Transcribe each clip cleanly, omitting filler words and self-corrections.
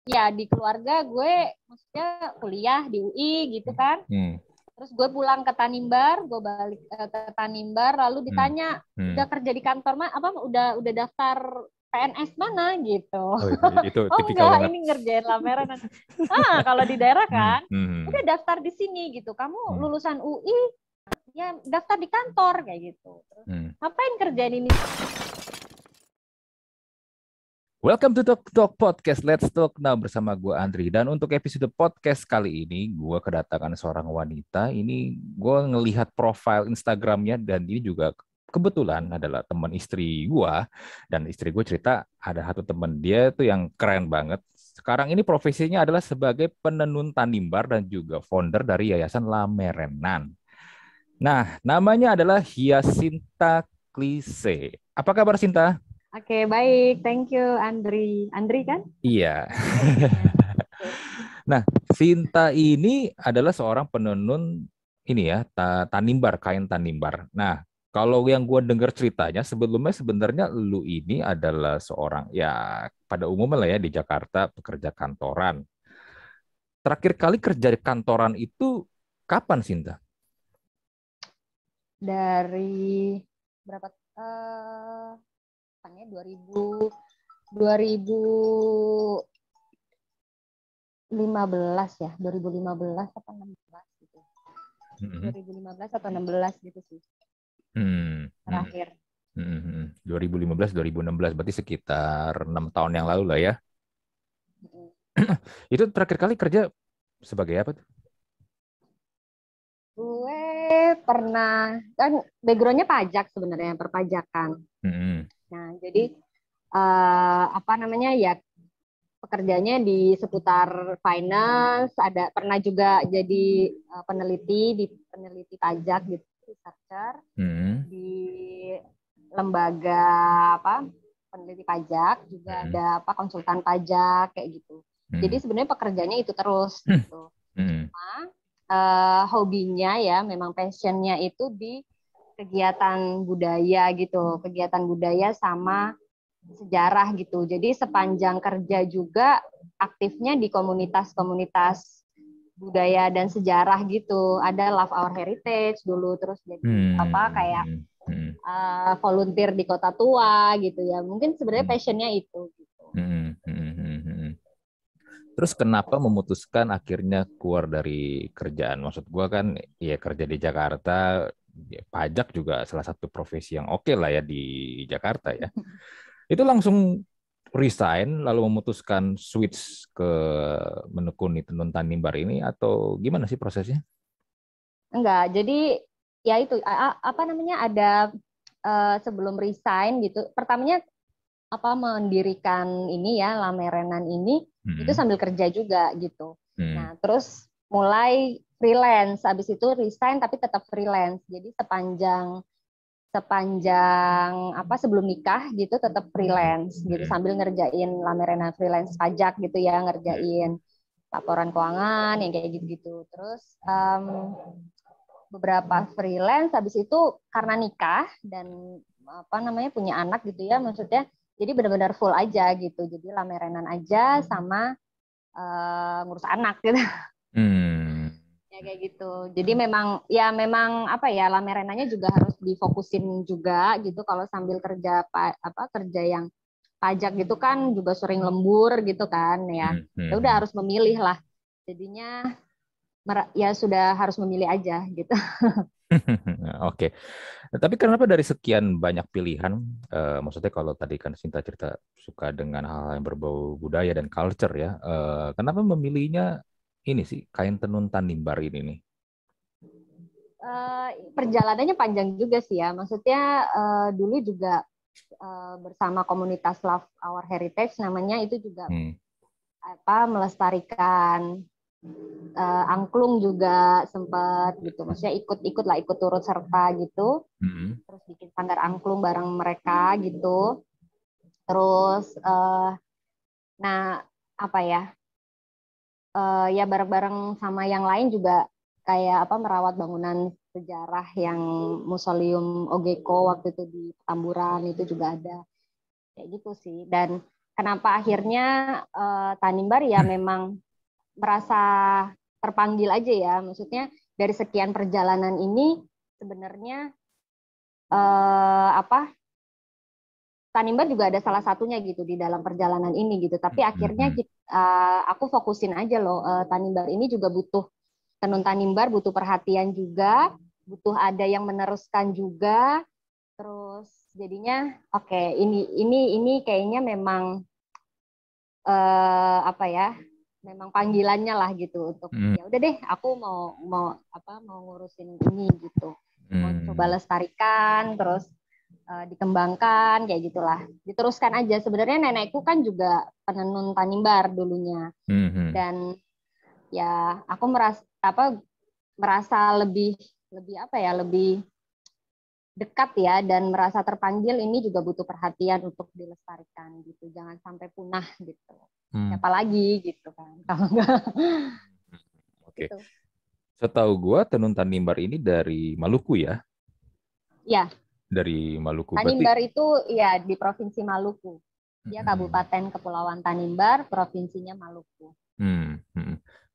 ya di keluarga gue maksudnya kuliah di UI gitu kan. Terus gue pulang ke Tanimbar, gue balik ke Tanimbar, lalu ditanya udah kerja di kantor udah daftar PNS mana gitu. Oh, itu Oh tipikal enggak, banget. ini ngerjain lamaran. Kalau di daerah kan, udah daftar di sini gitu. Kamu lulusan UI, ya daftar di kantor kayak gitu. Terus, ngapain kerjain ini? Welcome to Talk Podcast. Let's Talk Now bersama gue Andri. Dan untuk episode podcast kali ini, gue kedatangan seorang wanita. Ini gue ngelihat profil Instagramnya dan ini juga kebetulan adalah teman istri gue. Dan istri gue cerita ada satu teman dia tuh yang keren banget. Sekarang ini profesinya adalah sebagai penenun Tanimbar dan juga founder dari Yayasan Lamerenan. Nah, namanya adalah Hyasinta Klise. Apa kabar, Sinta? Oke, baik. Thank you, Andri. Andri kan? Iya. Nah, Sinta ini adalah seorang penenun ini ya, tanimbar, kain tanimbar. Nah, kalau yang gue dengar ceritanya sebelumnya sebenarnya lu ini adalah seorang ya pada umumnya lah ya di Jakarta pekerja kantoran. Terakhir kali kerja di kantoran itu kapan, Sinta? Dari berapa? 2015 ya, 2015 atau 16 gitu. 2015 atau 16 gitu sih. Terakhir. 2015 2016 berarti sekitar 6 tahun yang lalu lah ya. Itu terakhir kali kerja sebagai apa tuh? Gue pernah kan backgroundnya pajak sebenarnya, perpajakan. Nah, jadi apa namanya ya, pekerjaannya di seputar finance, ada pernah juga jadi peneliti pajak gitu, researcher di lembaga peneliti pajak, juga ada konsultan pajak kayak gitu. Jadi sebenarnya pekerjaannya itu terus gitu. Cuma hobinya ya memang passionnya itu di kegiatan budaya gitu, kegiatan budaya sama sejarah gitu. Jadi sepanjang kerja juga aktifnya di komunitas-komunitas budaya dan sejarah gitu. Ada Love Our Heritage dulu, terus jadi kayak volunteer di Kota Tua gitu ya. Mungkin sebenarnya passionnya itu gitu. Terus kenapa memutuskan akhirnya keluar dari kerjaan? Maksud gua kan ya kerja di Jakarta, ya, pajak juga salah satu profesi yang oke lah ya di Jakarta ya. Itu langsung resign lalu memutuskan switch ke menekuni tenun Tanimbar ini atau gimana sih prosesnya? Enggak, jadi ya itu apa namanya ada sebelum resign gitu. Pertamanya mendirikan ini ya Lamerenan ini itu sambil kerja juga gitu. Nah, terus mulai freelance, habis itu resign tapi tetap freelance. Jadi sepanjang sebelum nikah gitu tetap freelance gitu sambil ngerjain Lamerenan freelance pajak gitu ya, ngerjain laporan keuangan yang kayak gitu-gitu. Terus beberapa freelance, habis itu karena nikah dan punya anak gitu ya, maksudnya jadi benar-benar full aja gitu, jadi Lamerenan aja sama ngurus anak gitu. Ya kayak gitu, jadi memang Lamerenannya juga harus difokusin juga gitu, kalau sambil kerja kerja yang pajak gitu kan juga sering lembur gitu kan ya. Ya udah harus memilih lah, jadinya ya sudah harus memilih aja gitu. Oke. Tapi kenapa dari sekian banyak pilihan, maksudnya kalau tadi kan Sinta cerita suka dengan hal-hal yang berbau budaya dan culture ya, kenapa memilihnya ini sih kain tenun Tanimbar ini nih? Perjalanannya panjang juga sih ya, maksudnya dulu juga bersama komunitas Love Our Heritage namanya, itu juga melestarikan angklung juga sempat gitu, maksudnya ikut turut serta gitu, terus bikin sanggar angklung bareng mereka gitu, terus nah ya bareng-bareng sama yang lain juga kayak merawat bangunan sejarah yang Museum Ogeko waktu itu di Tamburan itu juga ada kayak gitu sih. Dan kenapa akhirnya Tanimbar ya memang merasa terpanggil aja ya. Maksudnya dari sekian perjalanan ini sebenarnya Tanimbar juga ada salah satunya gitu di dalam perjalanan ini gitu. Tapi akhirnya aku fokusin aja loh, Tanimbar ini juga butuh, tenun Tanimbar butuh perhatian juga, butuh ada yang meneruskan juga. Terus jadinya oke, ini kayaknya memang memang panggilannya lah gitu untuk ya udah deh aku mau ngurusin ini gitu. Mau coba lestarikan terus dikembangkan kayak gitulah, diteruskan aja. Sebenarnya nenekku kan juga penenun Tanimbar dulunya, dan ya aku merasa lebih dekat ya, dan merasa terpanggil ini juga butuh perhatian untuk dilestarikan gitu, jangan sampai punah gitu. Siapa lagi gitu kan kalau enggak. Oke. Gitu. Setahu gua tenun Tanimbar ini dari Maluku ya? Ya. Dari Maluku. Tanimbar itu ya di Provinsi Maluku. Dia Kabupaten Kepulauan Tanimbar, provinsinya Maluku.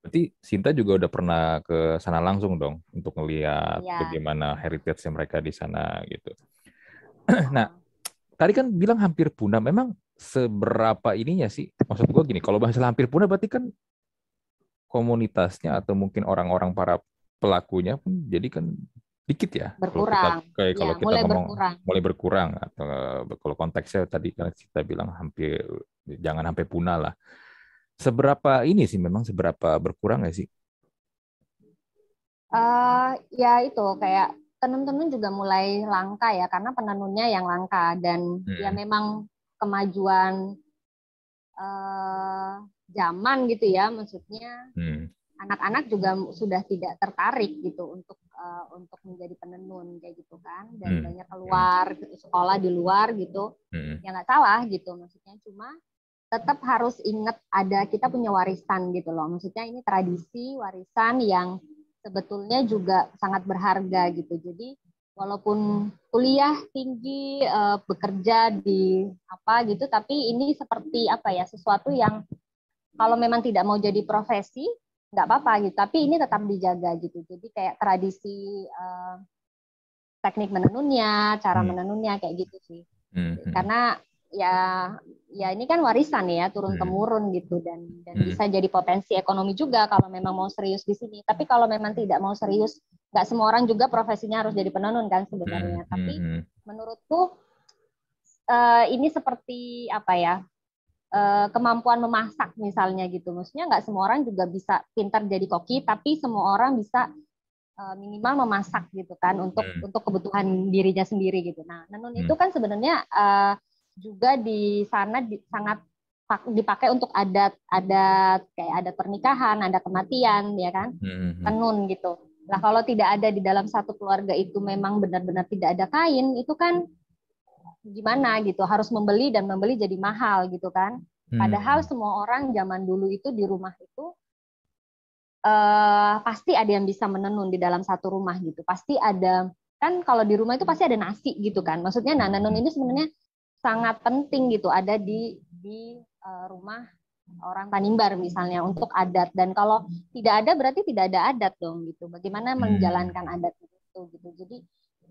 Berarti Sinta juga udah pernah ke sana langsung dong untuk ngelihat bagaimana heritage mereka di sana gitu. Nah, tadi kan bilang hampir punah. Memang seberapa ininya sih? Maksud gua gini, kalau bahasa hampir punah berarti kan komunitasnya atau mungkin orang-orang para pelakunya pun jadi kan dikit ya. Berkurang. Kalau kita ngomong mulai berkurang, atau kalau konteksnya tadi kan kita bilang hampir jangan sampai punah lah. Seberapa ini sih memang seberapa berkurang nggak sih? Ya itu kayak tenun-tenun juga mulai langka ya, karena penenunnya yang langka, dan ya memang kemajuan zaman gitu ya, maksudnya anak-anak juga sudah tidak tertarik gitu untuk menjadi penenun kayak gitu kan, dan banyak keluar sekolah di luar gitu. Ya nggak salah gitu, maksudnya cuma tetap harus ingat kita punya warisan gitu loh, maksudnya ini tradisi warisan yang sebetulnya juga sangat berharga gitu. Jadi walaupun kuliah tinggi, bekerja di apa gitu, tapi ini seperti sesuatu yang kalau memang tidak mau jadi profesi nggak apa-apa gitu, tapi ini tetap dijaga gitu. Jadi kayak tradisi teknik menenunnya, cara menenunnya kayak gitu sih. Karena ya ini kan warisan ya, turun temurun gitu, dan bisa jadi potensi ekonomi juga kalau memang mau serius di sini. Tapi kalau memang tidak mau serius, nggak semua orang juga profesinya harus jadi penenun kan sebenarnya. Tapi menurutku ini seperti kemampuan memasak misalnya gitu. Maksudnya nggak semua orang juga bisa pintar jadi koki, tapi semua orang bisa minimal memasak gitu kan, untuk kebutuhan dirinya sendiri gitu. Nah, tenun itu kan sebenarnya juga di sana sangat dipakai untuk adat kayak adat pernikahan, ada kematian ya kan, tenun gitu. Nah, kalau tidak ada di dalam satu keluarga itu memang benar-benar tidak ada kain, itu kan gimana gitu, harus membeli, dan membeli jadi mahal gitu kan. Padahal semua orang zaman dulu itu di rumah itu pasti ada yang bisa menenun di dalam satu rumah gitu. Pasti ada kan, kalau di rumah itu pasti ada nasi gitu kan. Maksudnya menenun ini sebenarnya sangat penting gitu, ada di rumah orang Tanimbar misalnya untuk adat. Dan kalau tidak ada berarti tidak ada adat dong gitu. Bagaimana menjalankan adat itu gitu. Jadi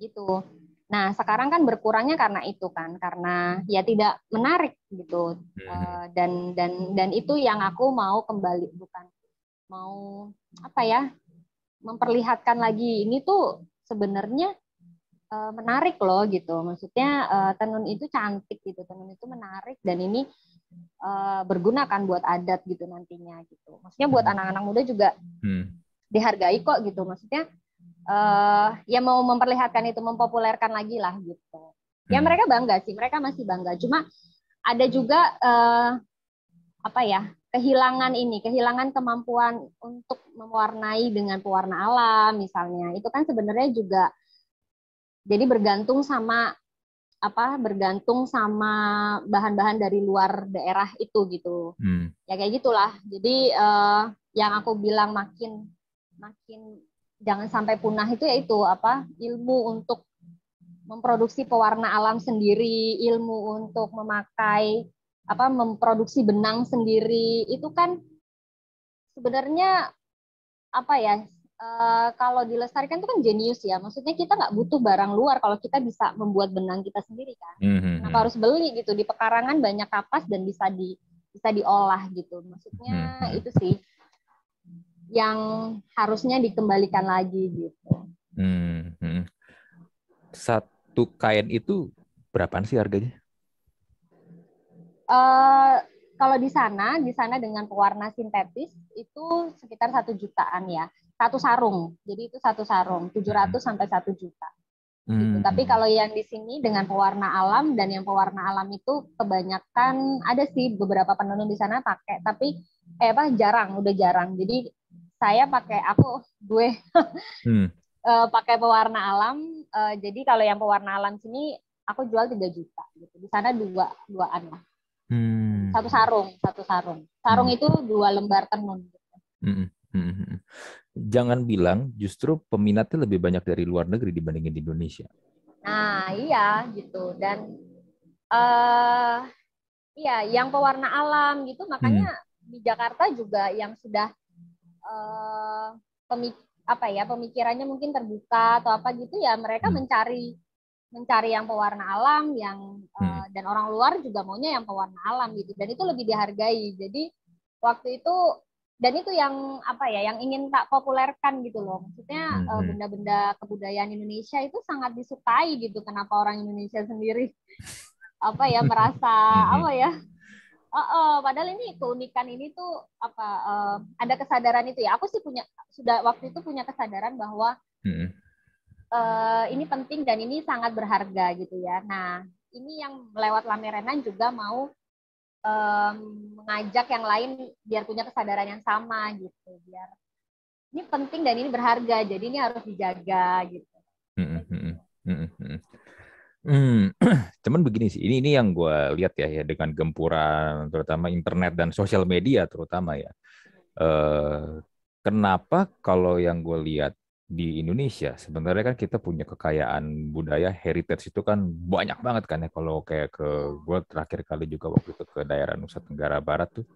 gitu. Nah, sekarang kan berkurangnya karena itu kan, karena ya tidak menarik gitu. Dan itu yang aku mau kembali, bukan mau memperlihatkan lagi, ini tuh sebenarnya menarik loh gitu. Maksudnya tenun itu cantik gitu, tenun itu menarik, dan ini berguna kan buat adat gitu nantinya gitu. Maksudnya buat anak-anak muda juga dihargai kok gitu. Maksudnya ya mau memperlihatkan itu, mempopulerkan lagi lah gitu. Ya mereka bangga sih, mereka masih bangga. Cuma ada juga kehilangan kemampuan untuk mewarnai dengan pewarna alam misalnya. Itu kan sebenarnya juga jadi bergantung sama bahan-bahan dari luar daerah itu gitu. Ya kayak gitulah. Jadi yang aku bilang makin jangan sampai punah itu yaitu ilmu untuk memproduksi pewarna alam sendiri, ilmu untuk memakai memproduksi benang sendiri itu kan sebenarnya apa ya, kalau dilestarikan itu kan jenius ya. Maksudnya kita nggak butuh barang luar kalau kita bisa membuat benang kita sendiri kan. Kenapa harus beli gitu? Di pekarangan banyak kapas dan bisa diolah gitu. Maksudnya itu sih yang harusnya dikembalikan lagi gitu. Satu kain itu berapaan sih harganya? Kalau di sana dengan pewarna sintetis itu sekitar 1 jutaan ya. Satu sarung. Jadi itu satu sarung 700 sampai 1 juta. Gitu. Tapi kalau yang di sini dengan pewarna alam, dan yang pewarna alam itu kebanyakan ada sih beberapa penenun di sana pakai, tapi udah jarang. Jadi saya gue pakai pewarna alam. Jadi kalau yang pewarna alam sini aku jual 3 juta gitu. Di sana duaan lah. Satu sarung. Sarung itu 2 lembar tenun. Jangan bilang justru peminatnya lebih banyak dari luar negeri dibandingin di Indonesia. Nah, iya gitu. Dan yang pewarna alam gitu, makanya di Jakarta juga yang sudah pemikirannya mungkin terbuka atau apa gitu ya, mereka mencari yang pewarna alam dan orang luar juga maunya yang pewarna alam gitu, dan itu lebih dihargai. Jadi waktu itu, dan itu yang yang ingin tak populerkan gitu loh. Maksudnya benda-benda kebudayaan Indonesia itu sangat disukai gitu. Kenapa orang Indonesia sendiri merasa padahal ini keunikan ini tuh ada kesadaran itu ya. Aku sih waktu itu punya kesadaran bahwa ini penting dan ini sangat berharga gitu ya. Nah, ini yang lewat Lamerenan juga mau mengajak yang lain biar punya kesadaran yang sama gitu, biar ini penting dan ini berharga, jadi ini harus dijaga gitu. Cuman begini sih, ini yang gue lihat ya dengan gempuran terutama internet dan sosial media terutama ya. Kenapa kalau yang gue lihat di Indonesia sebenarnya kan kita punya kekayaan budaya heritage itu kan banyak banget kan ya. Kalau kayak gue terakhir kali juga waktu itu ke daerah Nusa Tenggara Barat tuh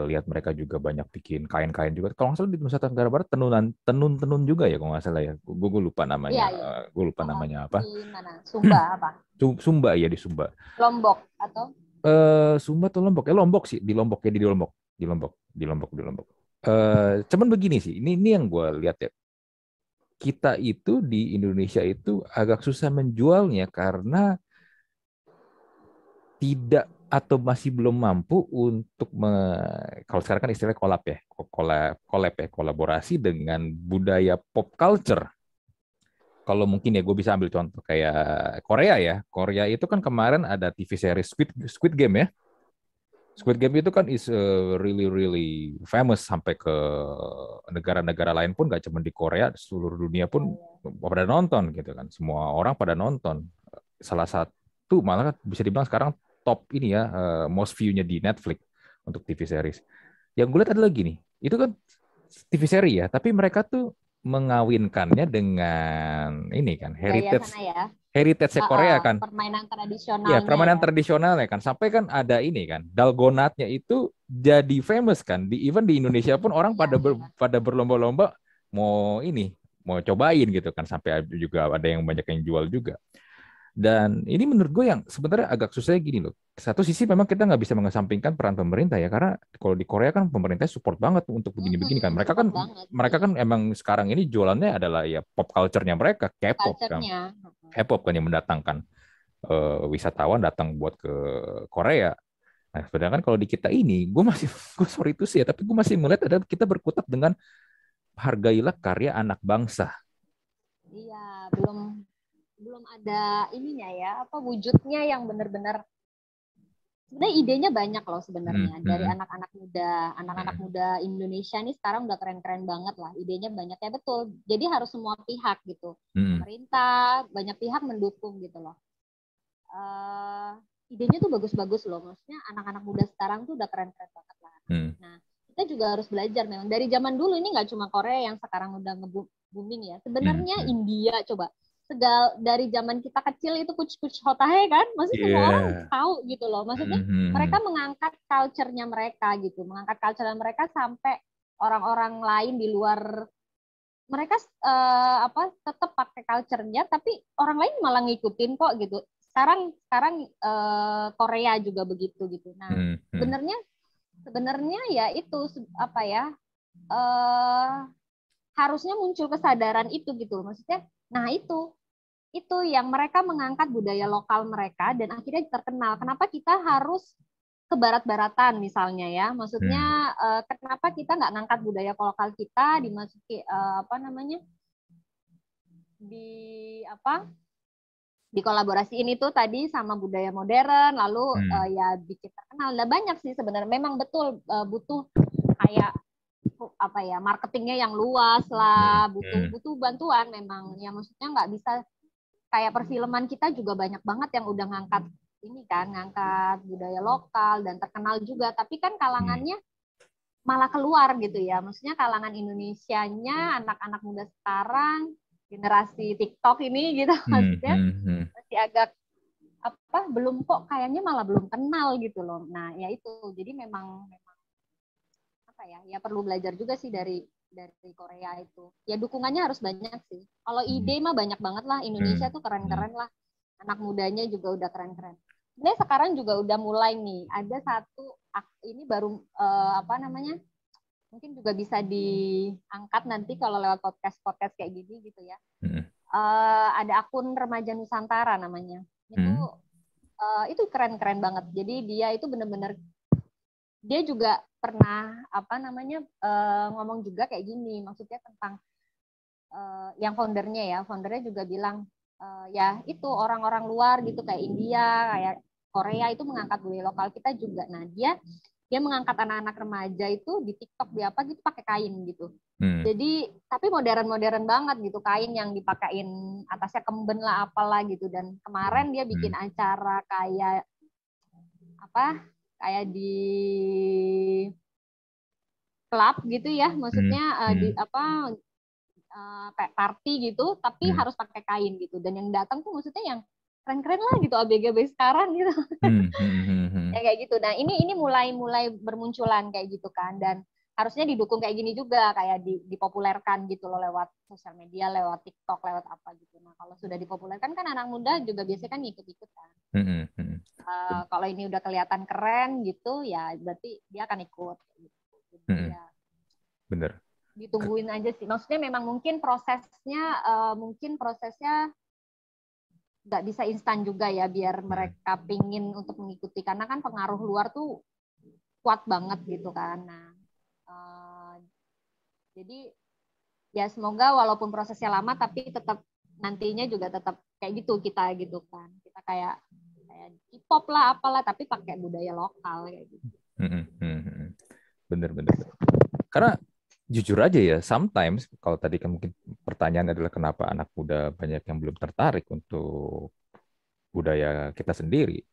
lihat mereka juga banyak bikin kain-kain juga. Kalau nggak salah di Nusa Tenggara Barat tenun juga ya kalau nggak salah ya. Gue lupa namanya. Iya. Gue lupa namanya apa. Di mana? Sumba apa? Sumba ya, di Sumba. Lombok atau? Sumba atau Lombok? Lombok sih, di Lombok ya, di Lombok. Cuman begini sih, ini yang gue lihat ya. Kita itu di Indonesia itu agak susah menjualnya karena tidak atau masih belum mampu untuk kalau sekarang kan istilahnya kolaborasi dengan budaya pop culture. Kalau mungkin ya gue bisa ambil contoh kayak Korea ya. Korea itu kan kemarin ada TV series Squid Game ya. Squid Game itu kan is really really famous sampai ke negara-negara lain pun, gak cuma di Korea, seluruh dunia pun pada nonton gitu kan. Semua orang pada nonton. Salah satu malah kan bisa dibilang sekarang top ini ya, most view-nya di Netflix untuk TV series. Yang gue lihat adalah gini, itu kan TV series ya, tapi mereka tuh mengawinkannya dengan ini kan heritage heritage Korea kan. Permainan tradisionalnya. Iya, permainan tradisional ya kan. Sampai kan ada ini kan, dalgonatnya itu jadi famous kan. Even di Indonesia pun orang pada berlomba-lomba mau cobain gitu kan. Sampai juga ada yang banyak yang jual juga. Dan ini menurut gue yang sebenarnya agak susahnya gini loh. Satu sisi memang kita nggak bisa mengesampingkan peran pemerintah ya, karena kalau di Korea kan pemerintah support banget untuk begini-begini kan. Mereka kan emang sekarang ini jualannya adalah ya pop culture-nya mereka, K-pop kan. K-pop kan yang mendatangkan wisatawan datang buat ke Korea. Nah, sedangkan kalau di kita ini, gue sorry itu sih ya, tapi gue masih melihat ada kita berkutat dengan hargailah karya anak bangsa. Iya, belum ada ininya ya, wujudnya yang benar-benar. Sebenarnya idenya banyak loh sebenarnya dari anak-anak muda Indonesia nih sekarang udah keren-keren banget lah, idenya banyak ya, betul. Jadi harus semua pihak gitu, pemerintah, banyak pihak mendukung gitu loh. Idenya tuh bagus-bagus loh, maksudnya anak-anak muda sekarang tuh udah keren-keren banget lah. Nah, kita juga harus belajar memang dari zaman dulu, ini nggak cuma Korea yang sekarang udah nge-booming ya, sebenarnya India coba. dari zaman kita kecil itu kuch-kuch hotahe kan, maksudnya semua orang tahu gitu loh. Maksudnya mereka mengangkat culture-nya mereka gitu, mengangkat culture mereka sampai orang-orang lain di luar mereka tetap pakai culture-nya, tapi orang lain malah ngikutin kok gitu. Sekarang Korea juga begitu gitu. Nah, sebenarnya ya itu apa ya? Harusnya muncul kesadaran itu gitu. Maksudnya, nah itu yang mereka mengangkat budaya lokal mereka dan akhirnya terkenal. Kenapa kita harus ke barat-baratan misalnya ya? Maksudnya kenapa kita nggak ngangkat budaya lokal kita dimasuki dikolaborasiin itu tadi sama budaya modern, lalu ya bikin terkenal. Nah, banyak sih sebenarnya. Memang betul butuh kayak apa ya, marketingnya yang luas lah, butuh bantuan memang. Ya maksudnya nggak bisa kayak perfilman kita juga banyak banget yang udah ngangkat ini kan, ngangkat budaya lokal dan terkenal juga, tapi kan kalangannya malah keluar gitu ya. Maksudnya kalangan Indonesianya, anak-anak muda sekarang, generasi TikTok ini gitu, maksudnya masih agak belum kok kayaknya malah belum kenal gitu loh. Nah, ya itu. Jadi memang apa ya perlu belajar juga sih dari Korea itu. Ya dukungannya harus banyak sih. Kalau ide mah banyak banget lah. Indonesia tuh keren-keren lah. Anak mudanya juga udah keren-keren. Sebenarnya sekarang juga udah mulai nih. Ada satu ini baru mungkin juga bisa diangkat nanti kalau lewat podcast kayak gini gitu ya. Ada akun Remaja Nusantara namanya. Itu keren-keren banget. Jadi dia itu benar-benar dia juga pernah ngomong juga kayak gini, maksudnya tentang yang foundernya juga bilang ya itu orang-orang luar gitu kayak India, kayak Korea itu mengangkat budaya lokal kita juga. Nah dia mengangkat anak-anak remaja itu di TikTok di apa gitu pakai kain gitu. Jadi tapi modern banget gitu, kain yang dipakein atasnya kemben lah apalah gitu. Dan kemarin dia bikin acara kayak di klub gitu ya, maksudnya kayak party gitu, tapi harus pakai kain gitu. Dan yang datang tuh maksudnya yang keren-keren lah gitu, ABG sekarang gitu. Ya kayak gitu. Nah ini mulai bermunculan kayak gitu kan, dan harusnya didukung kayak gini juga, kayak dipopulerkan gitu loh lewat sosial media, lewat TikTok, lewat apa gitu. Nah kalau sudah dipopulerkan kan anak muda juga biasanya kan ikut-ikut kan. Kalau ini udah kelihatan keren gitu, ya berarti dia akan ikut. Gitu. Ya. Bener. Ditungguin aja sih. Maksudnya memang mungkin prosesnya nggak bisa instan juga ya, biar mereka pingin untuk mengikuti, karena kan pengaruh luar tuh kuat banget gitu kan. Nah, jadi ya semoga walaupun prosesnya lama tapi tetap nantinya juga tetap kayak gitu kita gitu kan. Kita kayak K-pop lah apalah tapi pakai budaya lokal kayak gitu. Bener. Karena jujur aja ya, sometimes kalau tadi kan mungkin pertanyaan adalah kenapa anak muda banyak yang belum tertarik untuk budaya kita sendiri.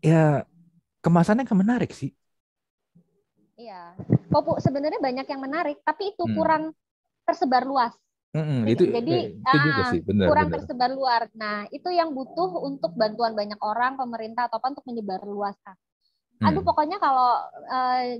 Ya kemasannya kan menarik sih. Iya. Sebenarnya banyak yang menarik, tapi itu kurang tersebar luas. Itu juga sih, benar. Kurang tersebar luar. Nah, itu yang butuh untuk bantuan banyak orang, pemerintah atau apa untuk menyebar luaskan. Aduh, pokoknya kalau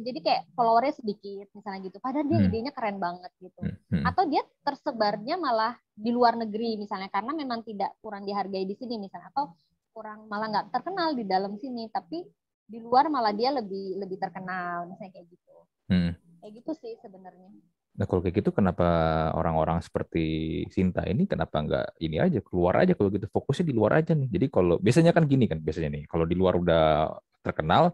jadi kayak followernya sedikit misalnya gitu, padahal dia idenya keren banget gitu. Atau dia tersebarnya malah di luar negeri misalnya, karena memang kurang dihargai di sini misalnya, atau kurang malah nggak terkenal di dalam sini, tapi di luar malah dia lebih terkenal misalnya kayak gitu. Kayak gitu sih sebenarnya. Nah kalau kayak gitu kenapa orang-orang seperti Sinta ini kenapa nggak ini aja keluar aja, kalau gitu fokusnya di luar aja nih. Jadi kalau biasanya kan gini kan, biasanya nih kalau di luar udah terkenal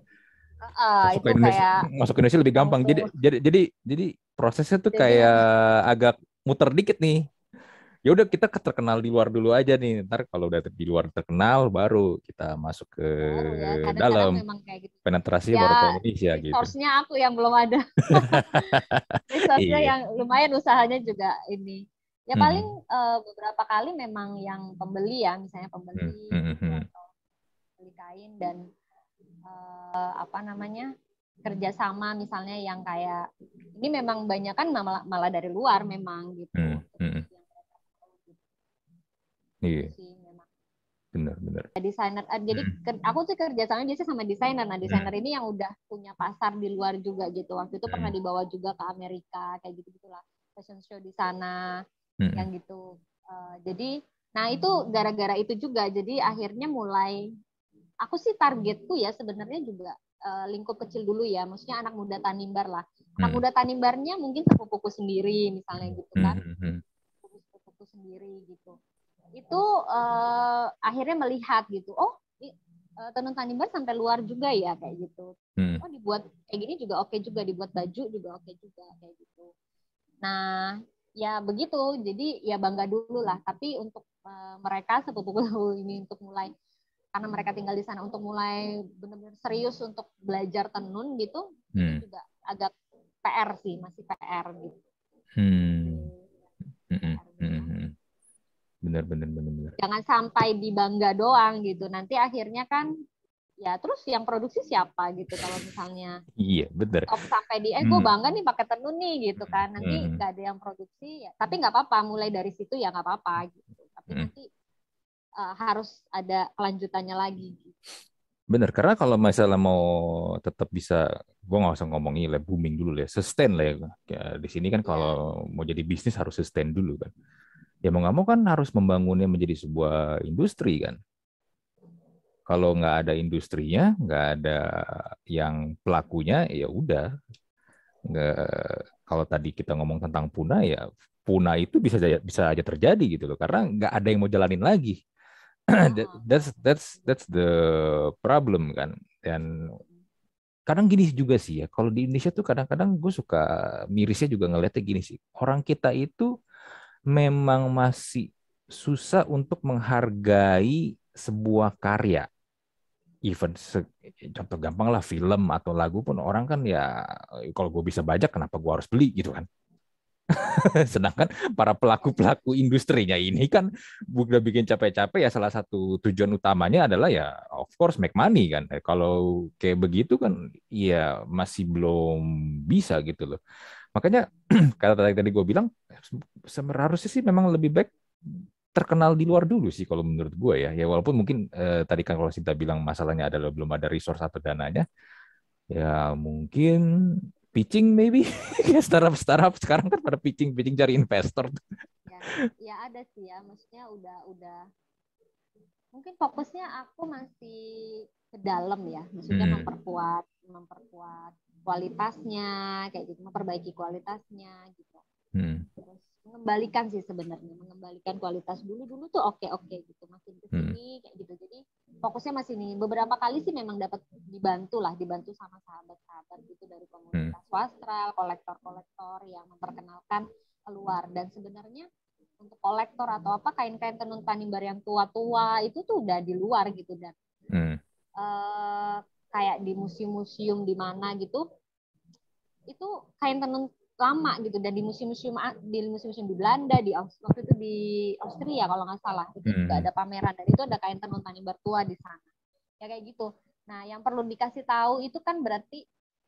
masuk ke Indonesia, lebih gampang. Jadi prosesnya tuh kayak agak muter dikit nih. Ya udah kita terkenal di luar dulu aja nih. Ntar kalau udah di luar terkenal baru kita masuk ke dalam. Kayak gitu. Penetrasi baru ke Indonesia gitu. Resource-nya aku yang belum ada. Resource-nya yang lumayan, usahanya juga ini. Ya paling beberapa kali memang yang pembeli ya, misalnya pembeli atau beli kain dan kerjasama misalnya yang kayak ini memang banyak kan malah dari luar memang gitu. Iya. Itu sih memang. Benar. Desainer, jadi aku tuh kerja sama biasanya sama desainer. Nah, desainer ini yang udah punya pasar di luar juga gitu. Waktu itu pernah dibawa juga ke Amerika kayak gitu gitulah, fashion show di sana yang gitu. Jadi, nah itu gara-gara itu juga. Jadi akhirnya mulai, aku sih targetku ya sebenarnya juga lingkup kecil dulu ya. Maksudnya anak muda Tanimbar lah. Anak muda Tanimbarnya mungkin sepupuku sendiri misalnya gitu kan, sepupuku sendiri gitu. Itu akhirnya melihat gitu, oh tenun Tanimbar sampai luar juga ya kayak gitu. Oh dibuat kayak gini juga oke juga, dibuat baju juga oke juga kayak gitu. Nah ya begitu, jadi ya bangga dulu lah. Tapi untuk mereka sepupu ini untuk mulai, karena mereka tinggal di sana, untuk mulai benar-benar serius untuk belajar tenun gitu, itu juga agak PR sih, masih PR gitu. Benar. Jangan sampai dibangga doang gitu. Nanti akhirnya kan ya terus yang produksi siapa gitu kalau misalnya Iya, benar. stop sampai di gue bangga nih pakai tenun nih gitu kan. Nanti nggak ada yang produksi ya. Tapi nggak apa-apa, mulai dari situ ya nggak apa-apa gitu. Tapi nanti harus ada kelanjutannya lagi gitu. Bener, karena kalau misalnya mau tetap bisa, gue nggak usah ngomongin lah booming dulu lah, sustain lah ya. Di sini kan kalau mau jadi bisnis harus sustain dulu kan. Ya mau nggak mau kan harus membangunnya menjadi sebuah industri kan. Kalau nggak ada industrinya, nggak ada yang pelakunya, ya udah. Nggak, kalau tadi kita ngomong tentang punah, ya punah itu bisa aja terjadi gitu loh, karena nggak ada yang mau jalanin lagi. That's the problem kan. Dan kadang gini juga sih ya, kalau di Indonesia tuh kadang-kadang gue suka mirisnya juga ngeliatnya gini sih, orang kita itu memang masih susah untuk menghargai sebuah karya. Even contoh gampang lah, film atau lagu pun orang kan ya, kalau gue bisa bajak kenapa gue harus beli gitu kan. Sedangkan para pelaku-pelaku industrinya ini kan udah bikin capek-capek ya, salah satu tujuan utamanya adalah ya of course make money kan. Kalau kayak begitu kan ya masih belum bisa gitu loh. Makanya kata tadi gue bilang harusnya sih memang lebih baik terkenal di luar dulu sih kalau menurut gue ya. Ya walaupun mungkin tadi kan kalau Sinta bilang masalahnya adalah belum ada resource atau dananya, ya mungkin pitching maybe. Kayak startup sekarang kan pada pitching cari investor. Ya ada sih ya, maksudnya udah mungkin fokusnya aku masih ke dalam ya, maksudnya memperkuat kualitasnya kayak gitu, memperbaiki kualitasnya gitu. Terus mengembalikan sih sebenarnya, mengembalikan kualitas dulu tuh oke gitu, makin kesini kayak gitu. Jadi fokusnya masih nih, beberapa kali sih memang dapat dibantu sama sahabat-sahabat gitu dari komunitas swastra, kolektor yang memperkenalkan keluar. Dan sebenarnya untuk kolektor atau apa, kain-kain tenun Tanimbar yang tua-tua itu tuh udah di luar gitu. Dan kayak di museum-museum di mana gitu, itu kain tenun lama gitu. Dan di museum-museum di Belanda, waktu itu di Austria kalau nggak salah, itu juga ada pameran, dan itu ada kain tenun Tanimbar tua di sana ya kayak gitu. Nah yang perlu dikasih tahu itu kan berarti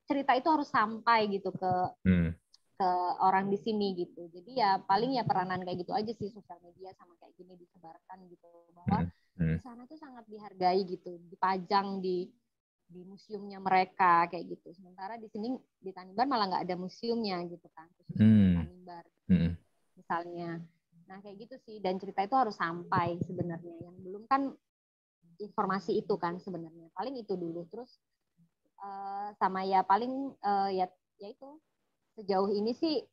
cerita itu harus sampai gitu ke orang di sini gitu. Jadi ya paling ya peranan kayak gitu aja sih, sosial media sama kayak gini disebarkan gitu, bahwa di sana tuh sangat dihargai gitu, dipajang di museumnya mereka kayak gitu. Sementara di sini di Tanimbar malah nggak ada museumnya gitu kan, khususnya Tanimbar misalnya. Nah kayak gitu sih, dan cerita itu harus sampai sebenarnya. Yang belum kan informasi itu kan sebenarnya, paling itu dulu. Terus sama ya paling ya itu sejauh ini sih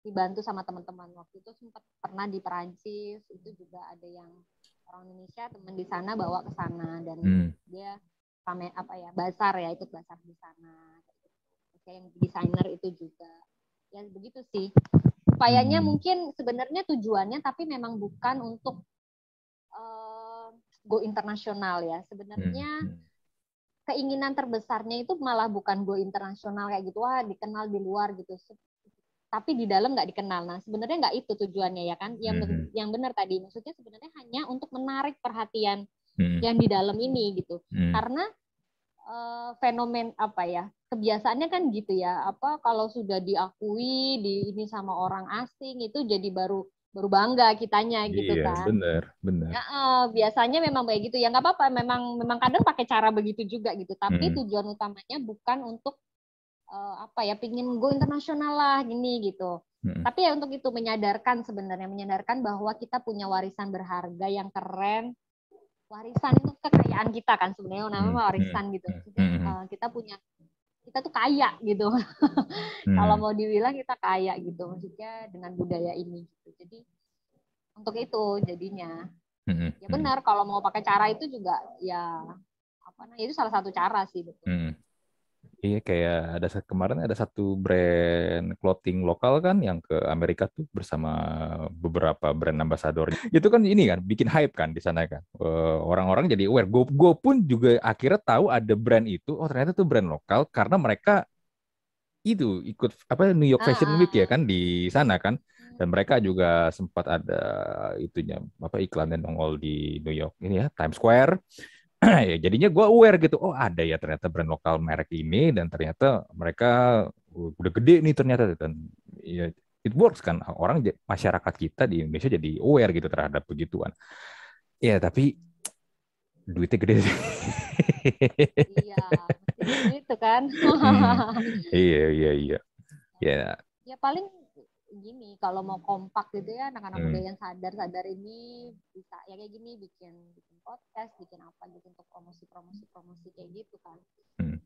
dibantu sama teman-teman. Waktu itu sempat pernah di Perancis, itu juga ada yang orang Indonesia, teman di sana bawa ke sana, dan dia bazar ya, ikut bazar di sana. Kayak yang desainer itu juga. Ya begitu sih. Upayanya mungkin sebenarnya tujuannya, tapi memang bukan untuk go internasional ya. Sebenarnya keinginan terbesarnya itu malah bukan go internasional kayak gitu, wah dikenal di luar gitu, tapi di dalam nggak dikenal. Nah sebenarnya nggak itu tujuannya ya kan, yang benar tadi, maksudnya sebenarnya hanya untuk menarik perhatian yang di dalam ini gitu. Karena fenomen apa ya, kebiasaannya kan gitu ya, apa kalau sudah diakui di ini sama orang asing itu jadi baru baru bangga kitanya gitu Iya, kan. benar. Ya, biasanya memang kayak gitu ya, nggak apa-apa, memang kadang pakai cara begitu juga gitu, tapi Hmm. tujuan utamanya bukan untuk apa ya, pingin go internasional lah gini gitu, Hmm. tapi ya untuk itu menyadarkan bahwa kita punya warisan berharga yang keren. Warisan itu kekayaan kita kan sebenarnya, Hmm. namanya Hmm. warisan gitu, maksudnya Hmm. kita tuh kaya gitu. Kalau Hmm. mau dibilang kita kaya gitu, maksudnya dengan budaya ini gitu. Jadi untuk itu jadinya Hmm. ya Hmm. benar, kalau mau pakai cara itu juga ya apa nah, itu salah satu cara sih, betul. Hmm. Iya, kayak kemarin ada satu brand clothing lokal kan yang ke Amerika tuh bersama beberapa brand ambasadornya. Itu kan ini kan bikin hype kan di sana kan. Orang-orang jadi aware. Gue pun juga akhirnya tahu ada brand itu. Oh, ternyata tuh brand lokal karena mereka itu ikut apa New York Ah, Fashion Week ya ah. kan di sana kan. Dan mereka juga sempat ada itunya apa iklannya nongol di New York ini ya Times Square. Ya jadinya gue aware gitu, oh ada ya ternyata brand lokal merek ini dan ternyata mereka udah gede nih ternyata, dan ya it works kan, orang masyarakat kita di Indonesia jadi aware gitu terhadap begituan. Ya tapi duitnya gede sih. Iya, mesti gitu kan. Hmm, iya ya. Ya paling gini, kalau mau kompak gitu ya, anak-anak muda Hmm, yang sadar-sadar ini bisa ya kayak gini, bikin bikin podcast, bikin apa gitu untuk promosi kayak gitu kan. hmm,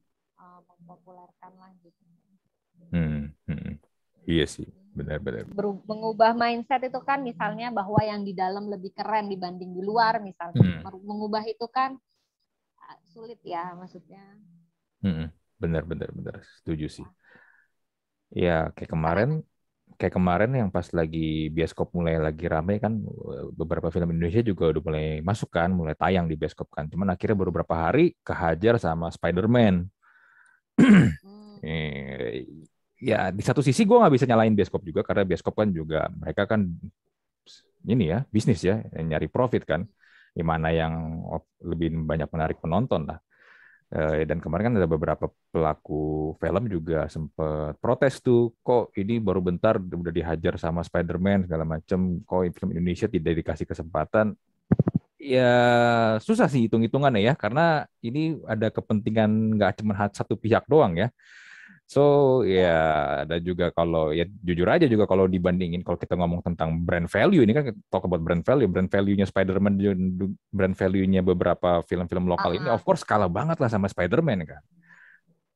Mempopulerkan lah gitu. hmm. Iya sih, benar-benar. Mengubah mindset itu kan, misalnya bahwa yang di dalam lebih keren dibanding di luar misalnya. Hmm, Mengubah itu kan sulit ya, maksudnya. hmm. Benar, setuju sih. Ya, Ya kayak kemarin yang pas lagi bioskop mulai lagi rame kan, beberapa film Indonesia juga udah mulai masuk kan, mulai tayang di bioskop kan. Cuman akhirnya baru beberapa hari kehajar sama Spider-Man. hmm, Eh, ya di satu sisi gue nggak bisa nyalain bioskop juga karena bioskop kan juga mereka kan ini ya bisnis ya, nyari profit kan. Gimana yang lebih banyak menarik penonton lah. Dan kemarin kan ada beberapa pelaku film juga sempat protes tuh, kok ini baru bentar udah dihajar sama Spider-Man segala macem, kok film Indonesia tidak dikasih kesempatan. Ya susah sih hitung-hitungannya ya, karena ini ada kepentingan nggak cuma satu pihak doang ya. So ya ya. ada juga kalau ya jujur aja juga kalau dibandingin kalau kita ngomong tentang brand value ini kan talk about brand value-nya Spider-Man, brand value-nya beberapa film-film lokal ini of course kalah banget lah sama Spider-Man kan.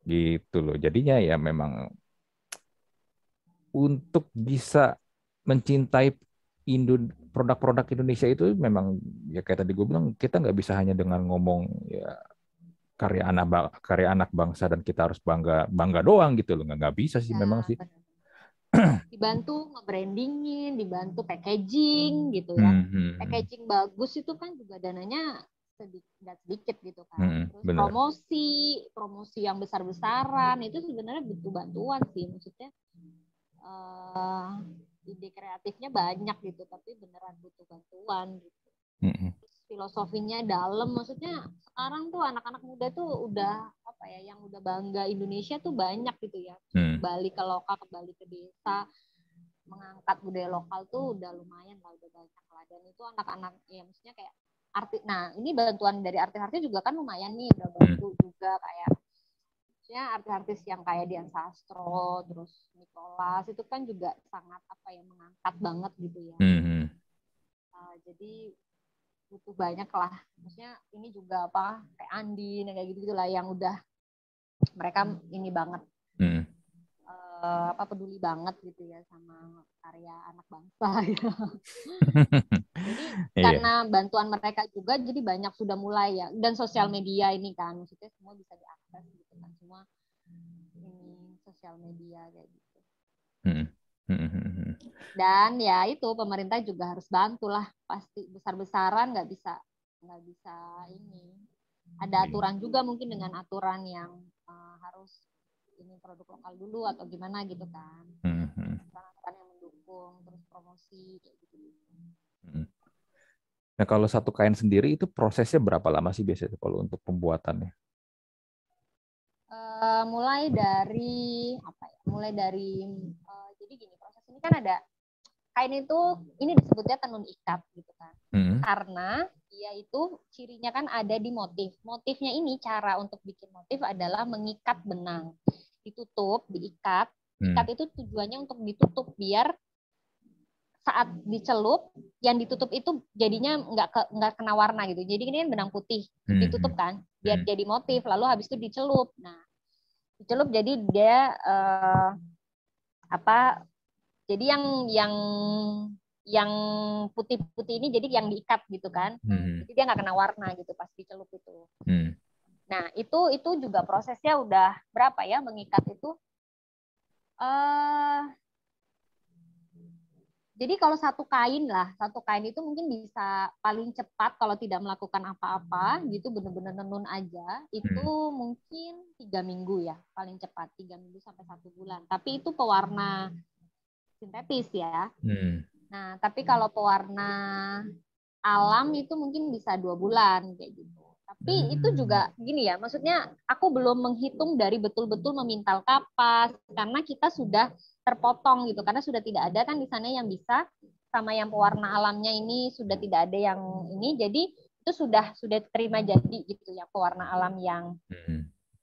Gitu loh. Jadinya ya memang untuk bisa mencintai produk-produk Indonesia itu memang ya kayak tadi gue bilang kita nggak bisa hanya dengan ngomong ya karya anak bangsa dan kita harus bangga bangga doang gitu loh, nggak bisa sih Ya, memang sih. benar. Dibantu nge-brandingin, dibantu packaging gitu ya. Hmm, hmm, Packaging bagus itu kan juga dananya sedikit, sedikit gitu kan. Terus bener. promosi yang besar-besaran itu sebenarnya butuh bantuan sih. Maksudnya uh, ide kreatifnya banyak gitu, tapi beneran butuh bantuan gitu. Hmm, Filosofinya dalam, maksudnya sekarang tuh anak-anak muda tuh udah apa ya, yang udah bangga Indonesia tuh banyak gitu ya. hmm, Kembali ke lokal, kembali ke desa, mengangkat budaya lokal tuh udah lumayan lah, udah banyak lah. Dan itu anak-anak ya, maksudnya kayak artis, nah ini bantuan dari artis-artis juga kan lumayan nih, udah hmm, bantu juga kayak maksudnya artis-artis yang kayak Dian Sastro, terus Nicholas itu kan juga sangat apa ya, mengangkat banget gitu ya. hmm, Jadi butuh banyak lah, maksudnya ini juga apa kayak Andi kayak gitu lah yang udah mereka ini banget, hmm. apa peduli banget gitu ya sama karya anak bangsa gitu. Jadi Iya. karena bantuan mereka juga jadi banyak sudah mulai ya, dan sosial media ini kan maksudnya semua bisa diakses gitu kan, semua ini sosial media kayak gitu. Hmm, hmm. Dan ya itu pemerintah juga harus bantu lah, pasti besar-besaran nggak bisa ini, ada Iya. aturan juga mungkin, dengan aturan yang harus ini produk lokal dulu atau gimana gitu kan, Hmm. aturan yang mendukung, terus promosi kayak gitu. Hmm. Nah, kalau satu kain sendiri itu prosesnya berapa lama sih biasanya kalau untuk pembuatannya? Mulai dari apa ya, mulai dari jadi gini, proses ini kan ada kain itu ini disebutnya tenun ikat gitu kan. Karena dia itu cirinya kan ada di motif. Motifnya ini cara untuk bikin motif adalah mengikat benang. Ditutup, diikat. Ikat itu tujuannya untuk ditutup biar saat dicelup, yang ditutup itu jadinya nggak kena warna gitu. Jadi ini kan benang putih, ditutup kan, biar jadi motif. Lalu habis itu dicelup. Nah, dicelup jadi dia jadi yang putih-putih ini jadi yang diikat gitu kan. Jadi dia nggak kena warna gitu pas dicelup itu. Nah, itu juga prosesnya udah berapa ya mengikat itu? Jadi kalau satu kain itu mungkin bisa paling cepat kalau tidak melakukan apa-apa gitu, bener-bener nenun aja, itu mungkin 3 minggu ya, paling cepat 3 minggu sampai 1 bulan. Tapi itu pewarna sintetis ya. Nah, tapi kalau pewarna alam itu mungkin bisa 2 bulan kayak gitu. Tapi itu juga gini ya, maksudnya aku belum menghitung dari betul-betul memintal kapas, karena kita sudah terpotong gitu, karena sudah tidak ada kan di sana yang bisa, sama yang pewarna alamnya ini sudah tidak ada yang ini, jadi itu sudah terima jadi gitu ya pewarna alam yang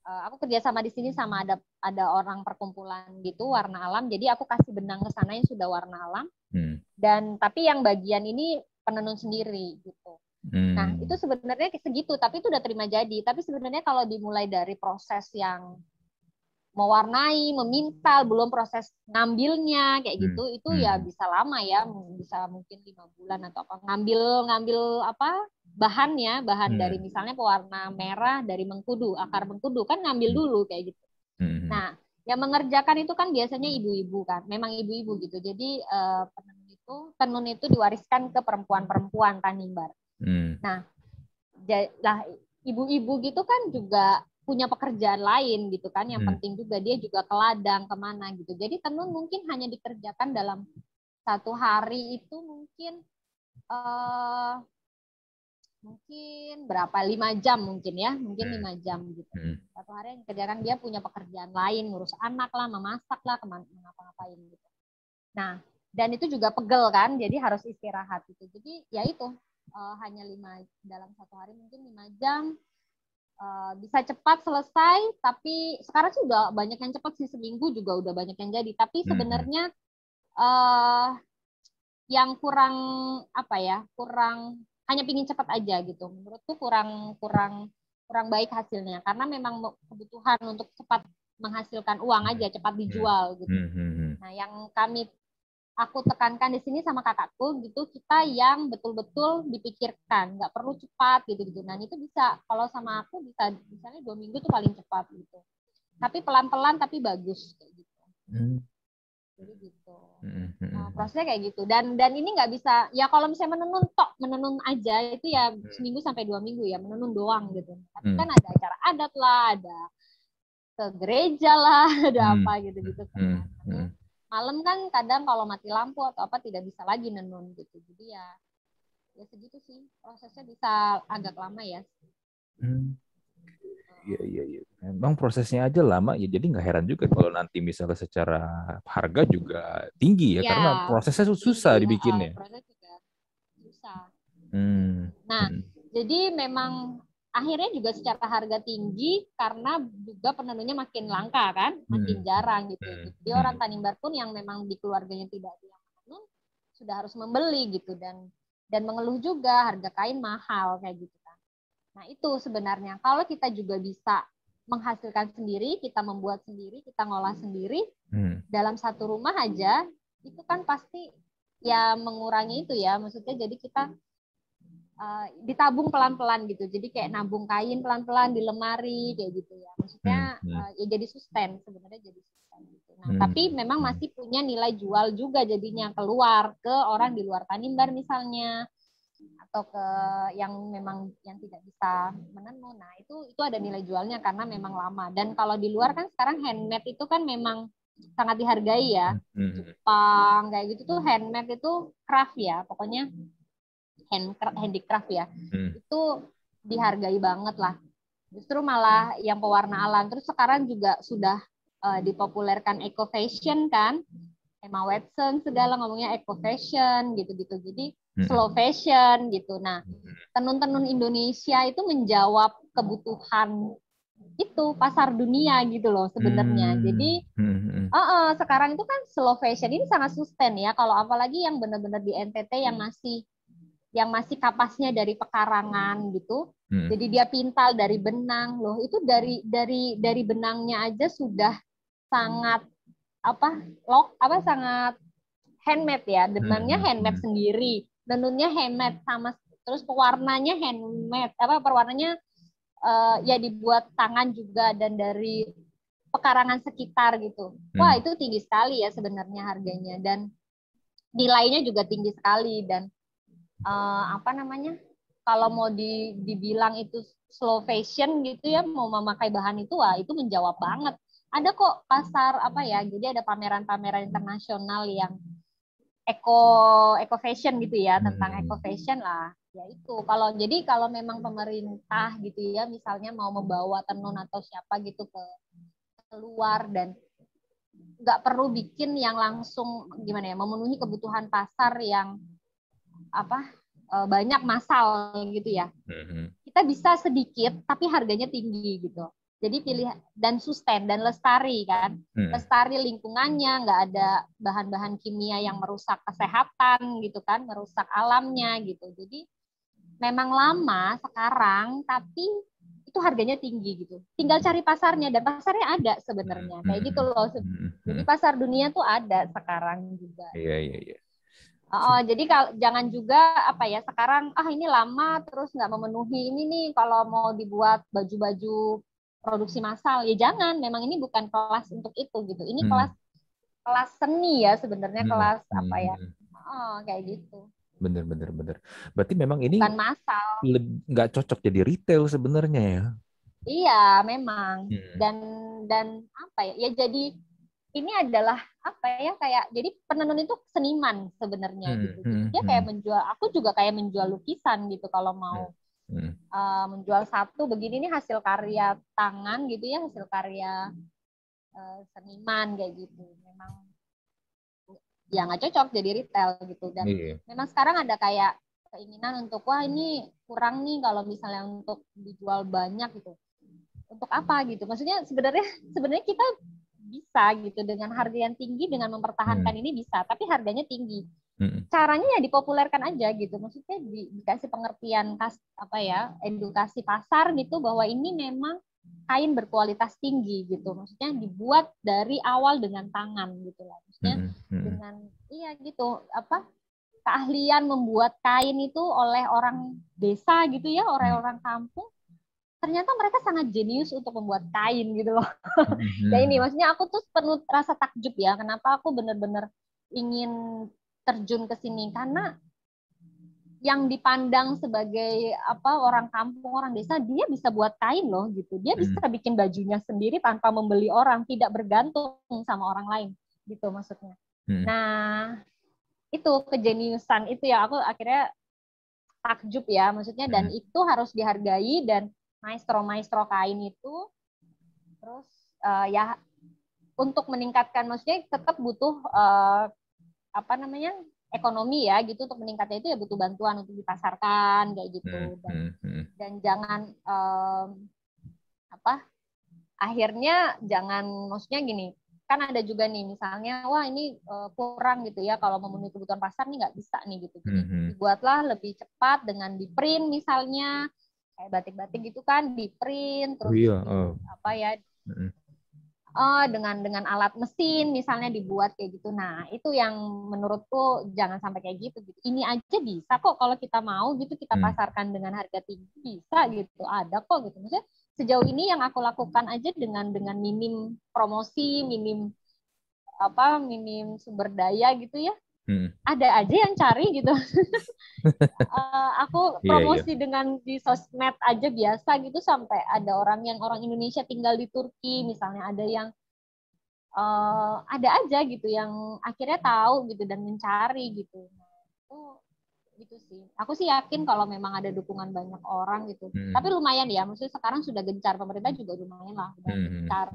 aku kerja sama di sini sama ada orang perkumpulan gitu warna alam, jadi aku kasih benang ke sana yang sudah warna alam, dan tapi yang bagian ini penenun sendiri gitu. Nah, itu sebenarnya segitu, tapi itu udah terima jadi. Tapi sebenarnya kalau dimulai dari proses yang mewarnai, memintal, belum proses ngambilnya kayak gitu, itu ya bisa lama ya, bisa mungkin 5 bulan atau apa. Ngambil apa? Bahan dari misalnya pewarna merah dari mengkudu, akar mengkudu kan ngambil dulu kayak gitu. Nah, yang mengerjakan itu kan biasanya ibu-ibu kan, memang ibu-ibu gitu. Jadi tenun itu diwariskan ke perempuan-perempuan Tanimbar. Nah, ibu-ibu gitu kan juga punya pekerjaan lain gitu kan, yang penting juga dia juga ke ladang kemana gitu. Jadi tenun mungkin hanya dikerjakan dalam 1 hari itu mungkin berapa 5 jam mungkin ya, mungkin 5 jam gitu. 1 hari yang dikerjakan, dia punya pekerjaan lain, ngurus anak lah, memasak lah, ngapa-ngapain gitu. Nah, dan itu juga pegel kan, jadi harus istirahat gitu. Jadi ya itu hanya dalam 1 hari mungkin 5 jam, bisa cepat selesai, tapi sekarang sih udah banyak yang cepat sih, seminggu juga udah banyak yang jadi. Tapi sebenarnya yang kurang hanya pingin cepat aja gitu. Menurutku kurang baik hasilnya, karena memang kebutuhan untuk cepat menghasilkan uang aja, cepat dijual gitu. Nah, yang aku tekankan di sini sama kakakku gitu, kita yang betul-betul dipikirkan, nggak perlu cepat gitu. Nah, itu bisa, kalau sama aku bisa misalnya 2 minggu tuh paling cepat gitu. Tapi pelan-pelan tapi bagus kayak gitu. Jadi gitu. Prosesnya kayak gitu. Dan ini nggak bisa, ya kalau misalnya menenun aja itu ya seminggu sampai 2 minggu ya, menenun doang gitu. Tapi kan ada acara adat lah, ada ke gereja lah, ada apa gitu-gitu kan. Malam kan kadang kalau mati lampu atau apa tidak bisa lagi nenun gitu. Jadi ya segitu sih, prosesnya bisa agak lama ya. Iya. Memang prosesnya aja lama ya, jadi nggak heran juga kalau nanti misalnya secara harga juga tinggi ya, karena prosesnya susah dibikinnya. Proses juga susah. Nah, jadi memang akhirnya juga secara harga tinggi karena juga penenunnya makin langka kan, makin jarang gitu. Jadi orang Tanimbar pun yang memang di keluarganya tidak ada yang menenun sudah harus membeli gitu, dan mengeluh juga harga kain mahal kayak gitu kan. Nah, itu sebenarnya kalau kita juga bisa menghasilkan sendiri, kita membuat sendiri, kita ngolah sendiri dalam satu rumah aja, itu kan pasti ya mengurangi itu ya, maksudnya jadi kita ditabung pelan-pelan gitu, jadi kayak nabung kain pelan-pelan di lemari kayak gitu ya, maksudnya ya jadi sustain sebenarnya, jadi sustain gitu. Nah, tapi memang masih punya nilai jual juga jadinya keluar ke orang di luar Tanimbar misalnya, atau ke yang memang yang tidak bisa menenun. Nah, itu ada nilai jualnya karena memang lama. Dan kalau di luar kan sekarang handmade itu kan memang sangat dihargai ya. Jepang kayak gitu tuh handmade itu craft ya, pokoknya handicraft ya, itu dihargai banget lah. Justru malah yang pewarna alam, terus sekarang juga sudah dipopulerkan eco fashion kan. Emma Watson segala ngomongnya eco fashion gitu-gitu. Jadi slow fashion gitu. Nah, tenun-tenun Indonesia itu menjawab kebutuhan itu pasar dunia gitu loh sebenarnya. Jadi sekarang itu kan slow fashion ini sangat sustain ya. Kalau apalagi yang benar-benar di NTT yang masih kapasnya dari pekarangan gitu. Jadi dia pintal dari benang loh. Itu dari benangnya aja sudah sangat sangat handmade ya. Benangnya handmade sendiri, tenunnya handmade sama terus pewarnanya handmade. Perwarnanya ya dibuat tangan juga dan dari pekarangan sekitar gitu. Wah, itu tinggi sekali ya sebenarnya harganya dan nilainya juga tinggi sekali dan kalau mau dibilang itu slow fashion gitu ya, mau memakai bahan itu, wah itu menjawab banget. Ada kok pasar jadi ada pameran-pameran internasional yang eco fashion gitu ya, tentang eco fashion lah. Ya itu kalau memang pemerintah gitu ya, misalnya mau membawa tenun atau siapa gitu ke luar dan nggak perlu bikin yang langsung gimana ya, memenuhi kebutuhan pasar yang banyak massal gitu ya. Kita bisa sedikit tapi harganya tinggi gitu. Jadi pilih dan sustain dan lestari kan. Lestari lingkungannya, nggak ada bahan-bahan kimia yang merusak kesehatan gitu kan, merusak alamnya gitu. Jadi memang lama sekarang tapi itu harganya tinggi gitu. Tinggal cari pasarnya dan pasarnya ada sebenarnya. Kayak gitu loh. Jadi pasar dunia tuh ada sekarang juga. Iya. Jadi jangan juga sekarang ini lama terus nggak memenuhi ini nih kalau mau dibuat baju-baju produksi massal ya jangan, memang ini bukan kelas untuk itu gitu, ini kelas seni ya sebenarnya, kelas kayak gitu. Bener. Berarti memang ini bukan massal. nggak cocok jadi retail sebenarnya ya. Iya memang dan ya jadi ini adalah kayak jadi penenun itu seniman sebenarnya gitu. Jadi dia kayak menjual, aku juga kayak menjual lukisan gitu kalau mau menjual satu begini nih hasil karya tangan gitu ya, hasil karya seniman kayak gitu. Memang ya nggak cocok jadi retail gitu dan memang sekarang ada kayak keinginan untuk wah ini kurang nih kalau misalnya untuk dijual banyak gitu. Untuk apa gitu? Maksudnya sebenarnya kita bisa gitu dengan harga yang tinggi, dengan mempertahankan ini bisa, tapi harganya tinggi. Caranya ya dipopulerkan aja gitu. Maksudnya dikasih pengertian edukasi pasar gitu bahwa ini memang kain berkualitas tinggi gitu. Maksudnya dibuat dari awal dengan tangan gitu lah. Maksudnya dengan gitu keahlian membuat kain itu oleh orang desa gitu ya, orang-orang kampung. Ternyata mereka sangat jenius untuk membuat kain gitu loh. Ya ini maksudnya aku tuh penuh rasa takjub ya, kenapa aku benar-benar ingin terjun ke sini karena yang dipandang sebagai orang kampung, orang desa, dia bisa buat kain loh gitu. Dia bisa bikin bajunya sendiri tanpa membeli orang, tidak bergantung sama orang lain gitu maksudnya. Nah, itu kejeniusan itu ya aku akhirnya takjub ya maksudnya, dan itu harus dihargai. Dan maestro kain itu terus ya untuk meningkatkan, maksudnya tetap butuh ekonomi ya gitu, untuk meningkatnya itu ya butuh bantuan untuk dipasarkan kayak gitu. Dan jangan akhirnya jangan, maksudnya gini kan ada juga nih misalnya wah ini kurang gitu ya kalau memenuhi kebutuhan pasar nih, nggak bisa nih gitu. Jadi dibuatlah lebih cepat dengan di print misalnya kayak batik-batik gitu kan, di print terus dengan alat mesin misalnya dibuat kayak gitu. Nah itu yang menurutku jangan sampai kayak gitu. Ini aja bisa kok kalau kita mau gitu, kita pasarkan dengan harga tinggi bisa gitu, ada kok gitu. Maksudnya sejauh ini yang aku lakukan aja dengan minim promosi, minim sumber daya gitu ya, ada aja yang cari gitu. Aku promosi dengan di sosmed aja biasa gitu, sampai ada orang Indonesia tinggal di Turki misalnya, ada yang ada aja gitu yang akhirnya tahu gitu dan mencari gitu. Nah, gitu sih. Aku sih yakin kalau memang ada dukungan banyak orang gitu. Tapi lumayan ya, maksudnya sekarang sudah gencar, pemerintah juga lumayan lah, udah gencar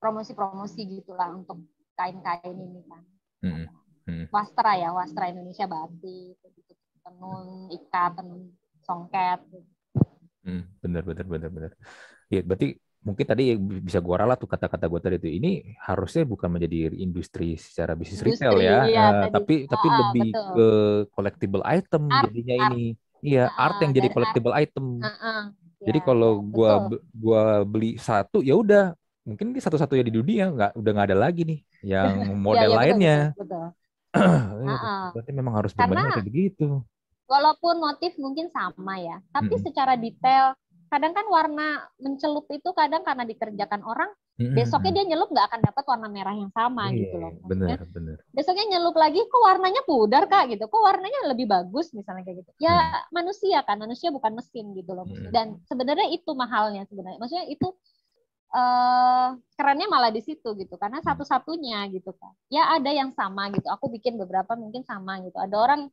promosi-promosi gitulah untuk kain-kain ini kan. Wastra Indonesia batik, tenun ikat, tenun songket. Benar. Ya, berarti mungkin tadi bisa gua ralat tuh kata-kata gua tadi itu. Ini harusnya bukan menjadi industri secara bisnis retail ya, Iya, tadi. tapi lebih Betul. ke collectible item Art, jadinya ini. Iya, art yang jadi dari art. collectible item. Jadi Ya, kalau betul. gua beli satu ya udah, mungkin ini satu-satunya di dunia udah nggak ada lagi nih yang model Iya, lainnya. betul. Berarti memang harus Karena benar-benar kayak begitu. walaupun motif mungkin sama ya, tapi secara detail, kadang kan warna mencelup itu kadang karena dikerjakan orang, besoknya dia nyelup nggak akan dapat warna merah yang sama gitu loh. Maksudnya, bener. besoknya nyelup lagi, kok warnanya pudar kak gitu, kok warnanya lebih bagus misalnya kayak gitu. Ya manusia bukan mesin gitu loh. Dan sebenarnya itu mahalnya sebenarnya. Maksudnya itu kerennya malah di situ gitu, karena satu-satunya gitu kan. Ya ada yang sama gitu. Aku bikin beberapa mungkin sama gitu. Ada orang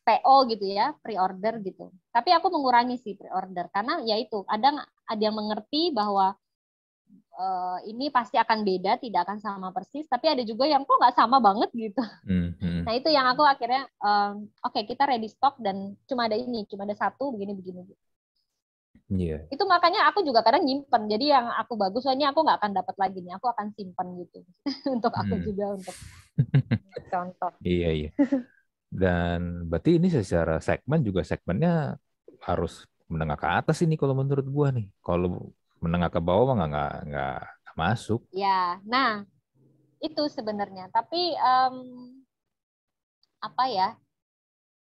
PO gitu ya, pre-order gitu. Tapi aku mengurangi sih pre-order karena ya itu ada yang mengerti bahwa ini pasti akan beda, tidak akan sama persis. Tapi ada juga yang kok nggak sama banget gitu. Nah itu yang aku akhirnya oke, kita ready stock dan cuma ada satu begini. Iya. Itu makanya aku juga kadang nyimpen. Jadi yang aku bagus, soalnya aku nggak akan dapat lagi nih. Aku akan simpan gitu untuk aku juga untuk contoh. Iya. Dan berarti ini secara segmennya harus menengah ke atas ini kalau menurut gua nih. Kalau menengah ke bawah mah nggak masuk. Ya, nah itu sebenarnya. Tapi apa ya?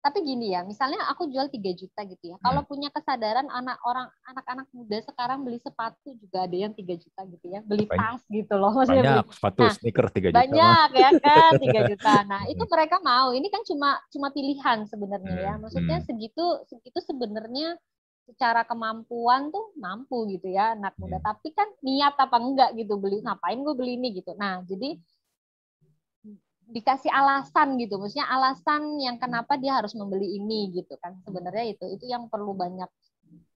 Tapi gini ya, misalnya aku jual 3 juta gitu ya. Kalau punya kesadaran anak-anak muda sekarang beli sepatu juga ada yang 3 juta gitu ya. Beli tas gitu loh, maksudnya beli. Banyak sepatu Nah, sneaker 3 juta mah. banyak ya kan 3 juta. Nah, itu mereka mau. Ini kan cuma pilihan sebenarnya ya. Maksudnya segitu sebenarnya secara kemampuan tuh mampu gitu ya anak muda. Tapi kan niat apa enggak gitu beli, ngapain gue beli ini gitu. Nah, jadi dikasih alasan gitu, maksudnya alasan yang kenapa dia harus membeli ini gitu kan. Sebenarnya itu yang perlu banyak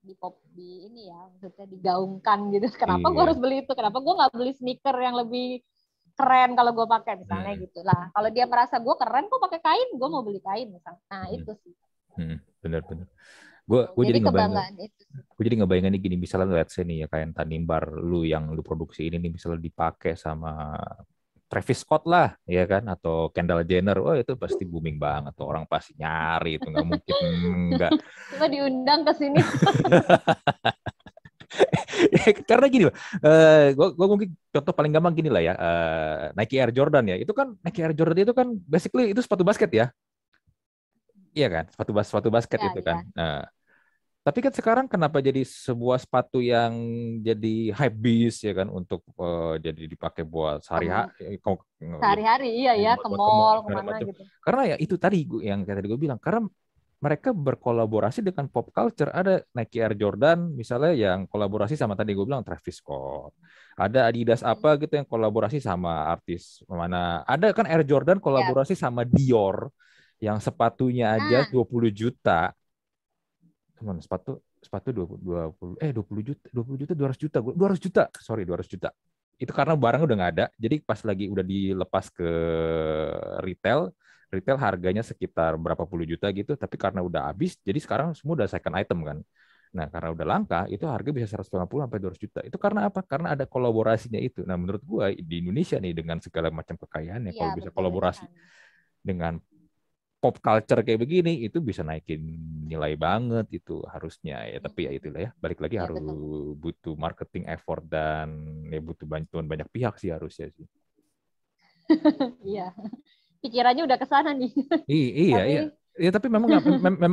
di ini ya, maksudnya digaungkan gitu. Kenapa gue harus beli itu? Kenapa gue nggak beli sneaker yang lebih keren kalau gue pakai misalnya gitu lah. Kalau dia merasa gue keren kok pakai kain, gue mau beli kain misalnya. Nah itu sih. Benar. Gue jadi kebanggaan itu. Gue jadi ngebayangin nih gini, misalnya let's say nih ya kain Tanimbar yang lu produksi ini nih misalnya dipakai sama Travis Scott lah, ya kan, atau Kendall Jenner, wah itu pasti booming banget, tuh orang pasti nyari itu nggak mungkin nggak. Coba diundang ke sini. Karena gini, gue mungkin contoh paling gampang gini lah ya, Nike Air Jordan ya, itu kan Nike Air Jordan itu kan basically itu sepatu basket ya, iya kan, sepatu basket Ya, itu ya. kan. Nah, tapi kan sekarang kenapa jadi sebuah sepatu yang jadi hype beast ya kan untuk jadi dipakai buat Sehari-hari iya ya, ke buat mall segala kemana macam. gitu. Karena ya itu tadi yang kayak tadi gue bilang, karena mereka berkolaborasi dengan pop culture. Ada Nike Air Jordan misalnya yang kolaborasi sama tadi gue bilang Travis Scott. Ada Adidas apa gitu yang kolaborasi sama artis mana. Ada kan Air Jordan kolaborasi sama Dior yang sepatunya aja 20 juta. Teman, sepatu 20 juta 200 juta 200 juta, sorry 200 juta itu karena barang udah nggak ada, jadi pas lagi udah dilepas ke retail harganya sekitar berapa puluh juta gitu, tapi karena udah habis jadi sekarang semua udah second item kan. Nah karena udah langka itu harga bisa 150 sampai 200 juta, itu karena apa? Karena ada kolaborasinya itu. Nah menurut gua di Indonesia nih dengan segala macam kekayaannya, kalau bisa kolaborasi dengan pop culture kayak begini itu bisa naikin nilai banget itu harusnya ya, tapi ya itulah ya, balik lagi harus butuh marketing effort dan ya butuh bantuan banyak pihak sih harusnya sih. Iya, pikirannya udah ke sana nih. Iya. Ya, tapi memang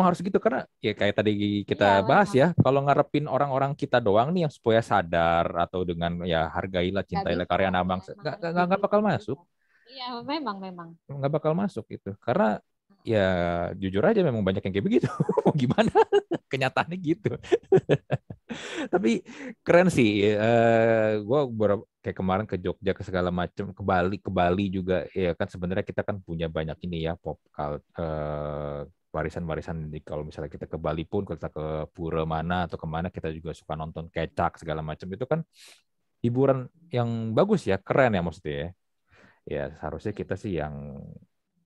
harus gitu karena ya kayak tadi kita bahas ya, kalau ngarepin orang-orang kita doang nih yang supaya sadar atau dengan ya hargailah cintailah karya anak bangsa, nggak bakal masuk. Iya, memang nggak bakal masuk itu karena ya jujur aja memang banyak yang kayak begitu. Mau gimana, kenyataannya gitu. Tapi keren sih, gue kayak kemarin ke Jogja ke segala macam, ke Bali juga ya kan, sebenarnya kita kan punya banyak ini ya warisan-warisan. Kalau misalnya kita ke Bali pun, kalau kita ke pura mana atau kemana, kita juga suka nonton kecak segala macam itu kan hiburan yang bagus ya, keren ya maksudnya ya. Ya seharusnya kita sih yang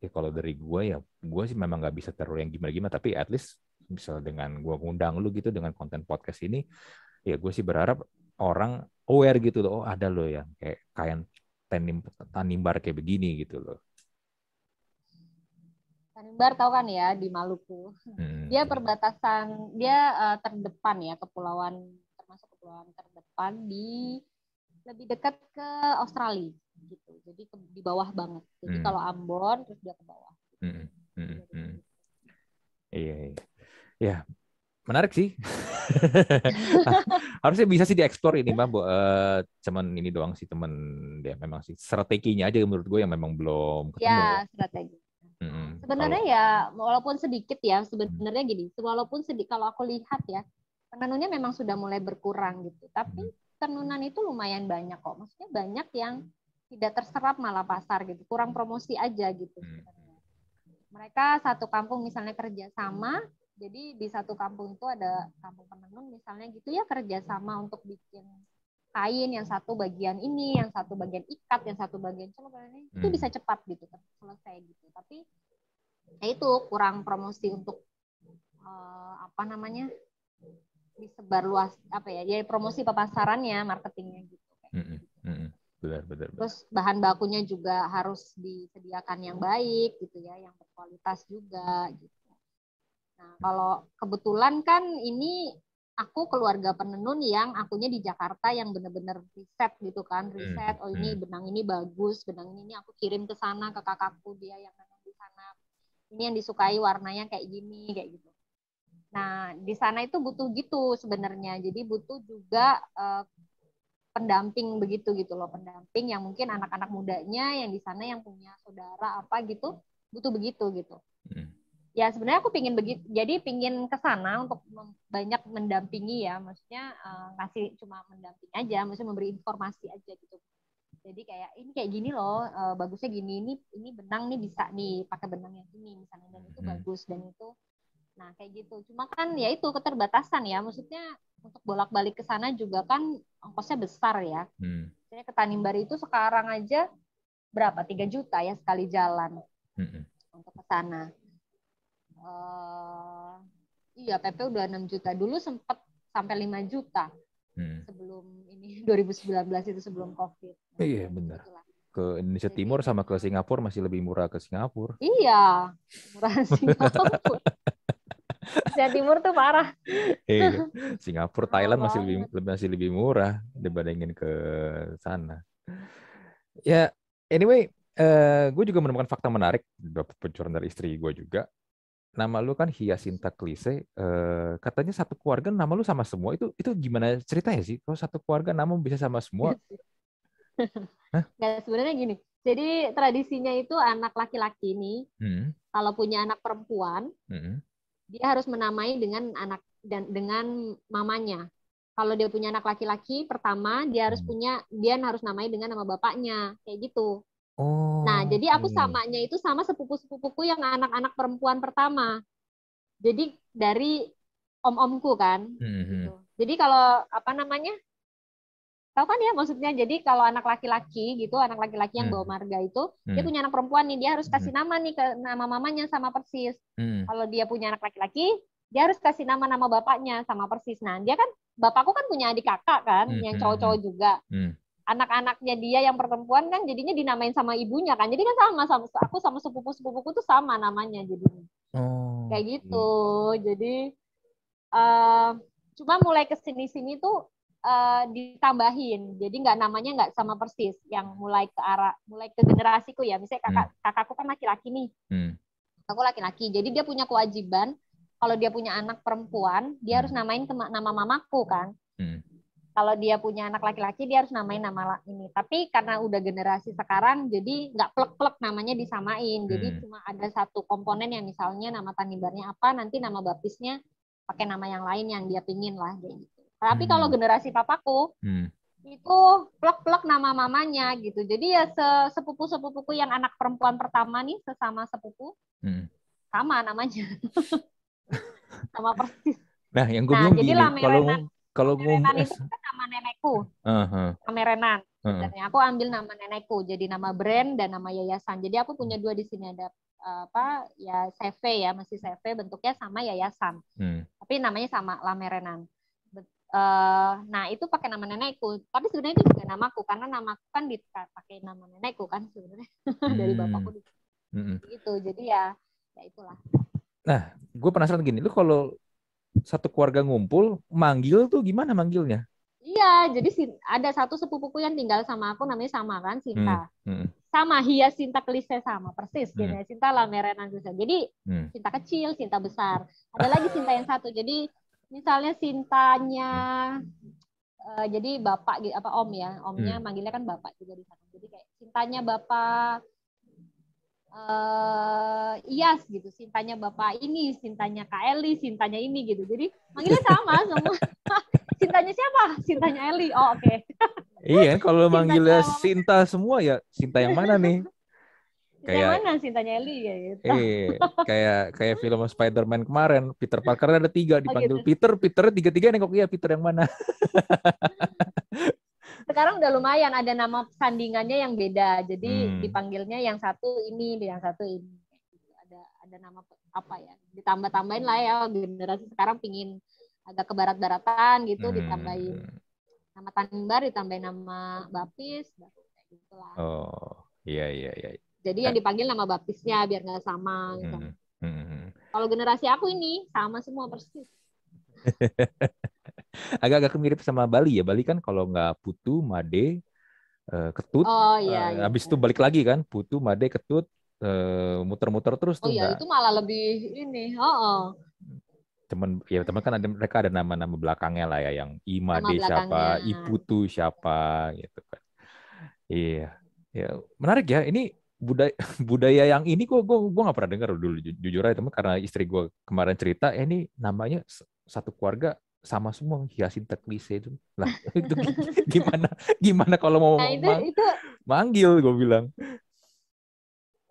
ya kalau dari gue sih memang nggak bisa terlalu yang gimana-gimana, tapi at least misal dengan gue ngundang lu gitu dengan konten podcast ini, ya gue sih berharap orang aware gitu loh, oh ada loh yang kayak Tanimbar kayak begini gitu loh. Tanimbar tahu kan ya di Maluku. Dia perbatasan, dia terdepan ya, termasuk kepulauan terdepan lebih dekat ke Australia gitu. Jadi di bawah banget. Jadi kalau Ambon terus dia ke bawah. Iya, iya. Ya, menarik sih. Harusnya bisa sih dieksplor ini mah, cuman ini doang sih temen dia memang sih strateginya aja menurut gue yang memang belum ketemu. Ya, strategi. Sebenarnya ya walaupun sedikit ya, sebenarnya gini, walaupun sedikit kalau aku lihat ya, penenunnya memang sudah mulai berkurang gitu. Tapi tenunan itu lumayan banyak kok. Maksudnya banyak yang tidak terserap malah pasar gitu, kurang promosi aja gitu. Mereka satu kampung misalnya kerja sama, jadi di satu kampung itu ada kampung penenun misalnya gitu ya, kerja sama untuk bikin kain, yang satu bagian ini, yang satu bagian ikat, yang satu bagian itu bisa cepat gitu selesai gitu. Tapi ya itu kurang promosi untuk apa namanya, disebar luas apa ya, jadi promosi pemasarannya, marketingnya gitu. Benar. Terus bahan bakunya juga harus disediakan yang baik gitu ya, yang berkualitas juga gitu. Nah, kalau kebetulan kan ini aku keluarga penenun yang akunya di Jakarta yang benar-benar riset gitu kan, riset, oh ini benang ini bagus, benang ini aku kirim ke sana ke kakakku dia yang nanam di sana. Ini yang disukai warnanya kayak gini, kayak gitu. Nah, di sana itu butuh gitu sebenarnya. Jadi butuh juga pendamping begitu gitu loh, pendamping yang mungkin anak-anak mudanya yang di sana yang punya saudara apa gitu, butuh begitu gitu. Ya sebenarnya aku pingin begitu, jadi pingin ke sana untuk banyak mendampingi ya, maksudnya ngasih cuma mendamping aja, maksudnya memberi informasi aja gitu. Jadi kayak ini kayak gini loh, bagusnya gini, ini benang nih bisa nih pakai benang yang ini misalnya, dan itu bagus dan itu. Nah, kayak gitu. Cuma kan ya itu keterbatasan ya. Maksudnya untuk bolak-balik ke sana juga kan ongkosnya besar ya. Jadi ke Tanimbar itu sekarang aja berapa? 3 juta ya sekali jalan untuk ke sana. Iya, PP udah 6 juta. Dulu sempat sampai 5 juta. Sebelum ini 2019 itu, sebelum COVID. Nah, iya, benar. Itulah. Ke Indonesia Timur sama ke Singapura masih lebih murah ke Singapura. Iya, murah Singapura. Indonesia Timur tuh parah. Iya, Singapura, Mahal Thailand banget. masih lebih murah dibandingin ke sana. Ya, anyway, gue juga menemukan fakta menarik beberapa pencurian dari istri gue juga. Nama lu kan Hyacinta Klise, katanya satu keluarga nama lu sama semua. Itu gimana ceritanya sih? Kalau satu keluarga nama bisa sama semua? Hah? Nggak, sebenarnya gini. Jadi tradisinya itu anak laki-laki nih, kalau punya anak perempuan, dia harus menamai dengan anak dan dengan mamanya. Kalau dia punya anak laki-laki pertama, dia harus namai dengan nama bapaknya, kayak gitu. Nah, Oh, jadi aku samanya itu sama sepupu-sepupuku yang anak-anak perempuan pertama. Jadi dari om-omku kan, gitu. Jadi kalau apa namanya? Tahu kan ya maksudnya, jadi kalau anak laki-laki gitu, anak laki-laki yang bawa marga itu, dia punya anak perempuan nih, dia harus kasih nama nih ke nama mamanya sama persis. Kalau dia punya anak laki-laki, dia harus kasih nama-nama bapaknya sama persis. Nah, dia kan, bapakku kan punya adik kakak kan, yang cowok-cowok juga. Anak-anaknya dia yang perempuan kan jadinya dinamain sama ibunya kan. Jadi kan sama aku sama sepupu-sepupuku tuh sama namanya jadinya. Kayak gitu. Jadi cuma mulai ke sini-sini tuh ditambahin, jadi namanya nggak sama persis, yang mulai ke generasiku ya, misalnya kakakku kan laki-laki nih, aku laki-laki, jadi dia punya kewajiban kalau dia punya anak perempuan dia harus namain nama mamaku kan. Kalau dia punya anak laki-laki dia harus namain nama ini, tapi karena udah generasi sekarang jadi nggak plek-plek namanya disamain, jadi cuma ada satu komponen yang misalnya nama Tanimbarnya apa, nanti nama baptisnya pakai nama yang lain yang dia pingin lah kayak gitu. Tapi kalau generasi papaku itu plek-plek nama mamanya gitu. Jadi ya sepupu-sepupuku yang anak perempuan pertama nih, sesama sepupu, sama namanya. Sama persis. Nah, yang gue Nah, bingung jadi gini, Lamerena. kalau Renan itu kan nama nenekku. Nama Renan. Sebenarnya aku ambil nama nenekku jadi nama brand dan nama yayasan. Jadi aku punya dua di sini, ada ya CV ya, masih CV bentuknya sama yayasan. Tapi namanya sama Lamerenan. Nah itu pakai nama nenekku. Tapi sebenarnya itu juga namaku karena namaku kan dipakai nama nenekku kan sebenarnya dari bapakku. Gitu. Jadi ya itulah. Nah, gue penasaran gini, lu kalau satu keluarga ngumpul, manggil tuh gimana manggilnya? Iya, jadi ada satu sepupuku yang tinggal sama aku, namanya sama kan, Sinta. Sama, Sinta klise sama, persis. Sinta Lamerenan Klise. Jadi, Sinta kecil, Sinta besar. Ada lagi Sinta yang satu. Jadi, misalnya Sintanya, jadi bapak, om ya. Omnya manggilnya kan bapak juga di sana. Jadi kayak Sintanya bapak Iyas gitu, Sintanya bapak ini, Sintanya Kak Eli, Sintanya ini gitu. Jadi manggilnya sama semua. Sintanya siapa? Sintanya Eli. Oh oke. Iya, kalau manggilnya Sinta semua ya Sinta yang mana nih? Kayak mana Sintanya Eli ya gitu. Kayak film Spider-Man kemarin, Peter Parker ada 3 dipanggil gitu. Peter tiga-tiga nengok iya Peter yang mana? Sekarang udah lumayan ada nama sandingannya yang beda. Jadi dipanggilnya yang satu ini, yang satu ini. Ada nama apa ya? Ditambah-tambahin lah ya, generasi sekarang pingin agak ke barat-baratan gitu, ditambahin nama Tanimbar, ditambahin nama Baptis, gitu lah. Oh, iya. Jadi yang dipanggil nama baptisnya biar nggak sama. Gitu. Kalau generasi aku ini sama semua persis. Agak-agak mirip sama Bali ya. Bali kan kalau nggak Putu, Made, Ketut. Oh iya. Habis itu balik lagi kan, Putu, Made, Ketut, muter-muter terus tuh. Oh iya, itu malah lebih ini. Temen kan mereka ada nama-nama belakangnya lah ya, yang Imade siapa, Iputu siapa gitu kan. Iya, ya menarik ya. Ini budaya yang ini gue nggak pernah dengar dulu, jujur aja teman, karena istri gue kemarin cerita, ini namanya satu keluarga sama semua Hyasinta Klise itu. Lah itu gimana kalau mau manggil, gue bilang.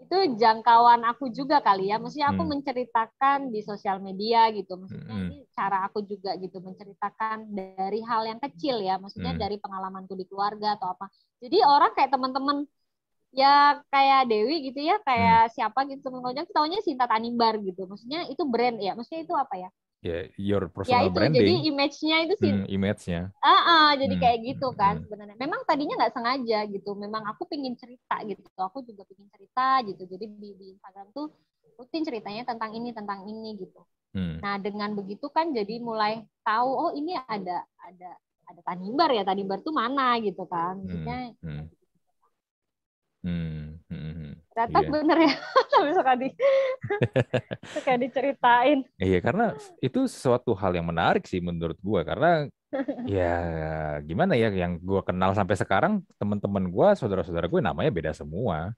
Itu jangkauan aku juga kali ya. Maksudnya aku menceritakan di sosial media gitu. Maksudnya ini cara aku juga gitu, menceritakan dari hal yang kecil ya. Maksudnya dari pengalamanku di keluarga atau apa. Jadi orang kayak teman-teman ya kayak Dewi gitu ya, kayak siapa gitu teman ojek taunya Sinta Tanimbar gitu. Maksudnya itu brand ya. Maksudnya itu apa ya? Ya, your personal itu, branding. Jadi image-nya itu sih. Image-nya. Jadi kayak gitu kan sebenarnya. Memang tadinya nggak sengaja gitu. Memang aku pingin cerita gitu. Aku juga pingin cerita gitu. Jadi di Instagram tuh rutin ceritanya tentang ini gitu. Nah dengan begitu kan jadi mulai tahu, oh ini ada Tanimbar ya. Tanimbar tuh mana gitu kan. Maksudnya. Ternyata bener ya. Sampai suka diceritain. Iya, karena itu sesuatu hal yang menarik sih menurut gue, karena ya gimana ya, yang gue kenal sampai sekarang teman-teman gue, saudara-saudara gue namanya beda semua.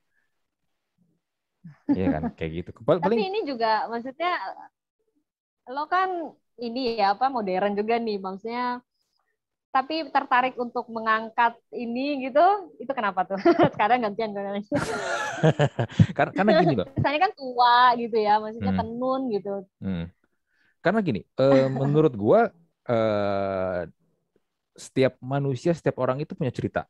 Iya kan, kayak gitu. Tapi ini juga maksudnya lo kan ini ya modern juga nih, maksudnya tapi tertarik untuk mengangkat ini gitu, itu kenapa tuh? Sekarang gantian gue nanya. Karena gini loh. Misalnya kan tua gitu ya, maksudnya tenun gitu. Karena gini, menurut gue setiap manusia, setiap orang itu punya cerita.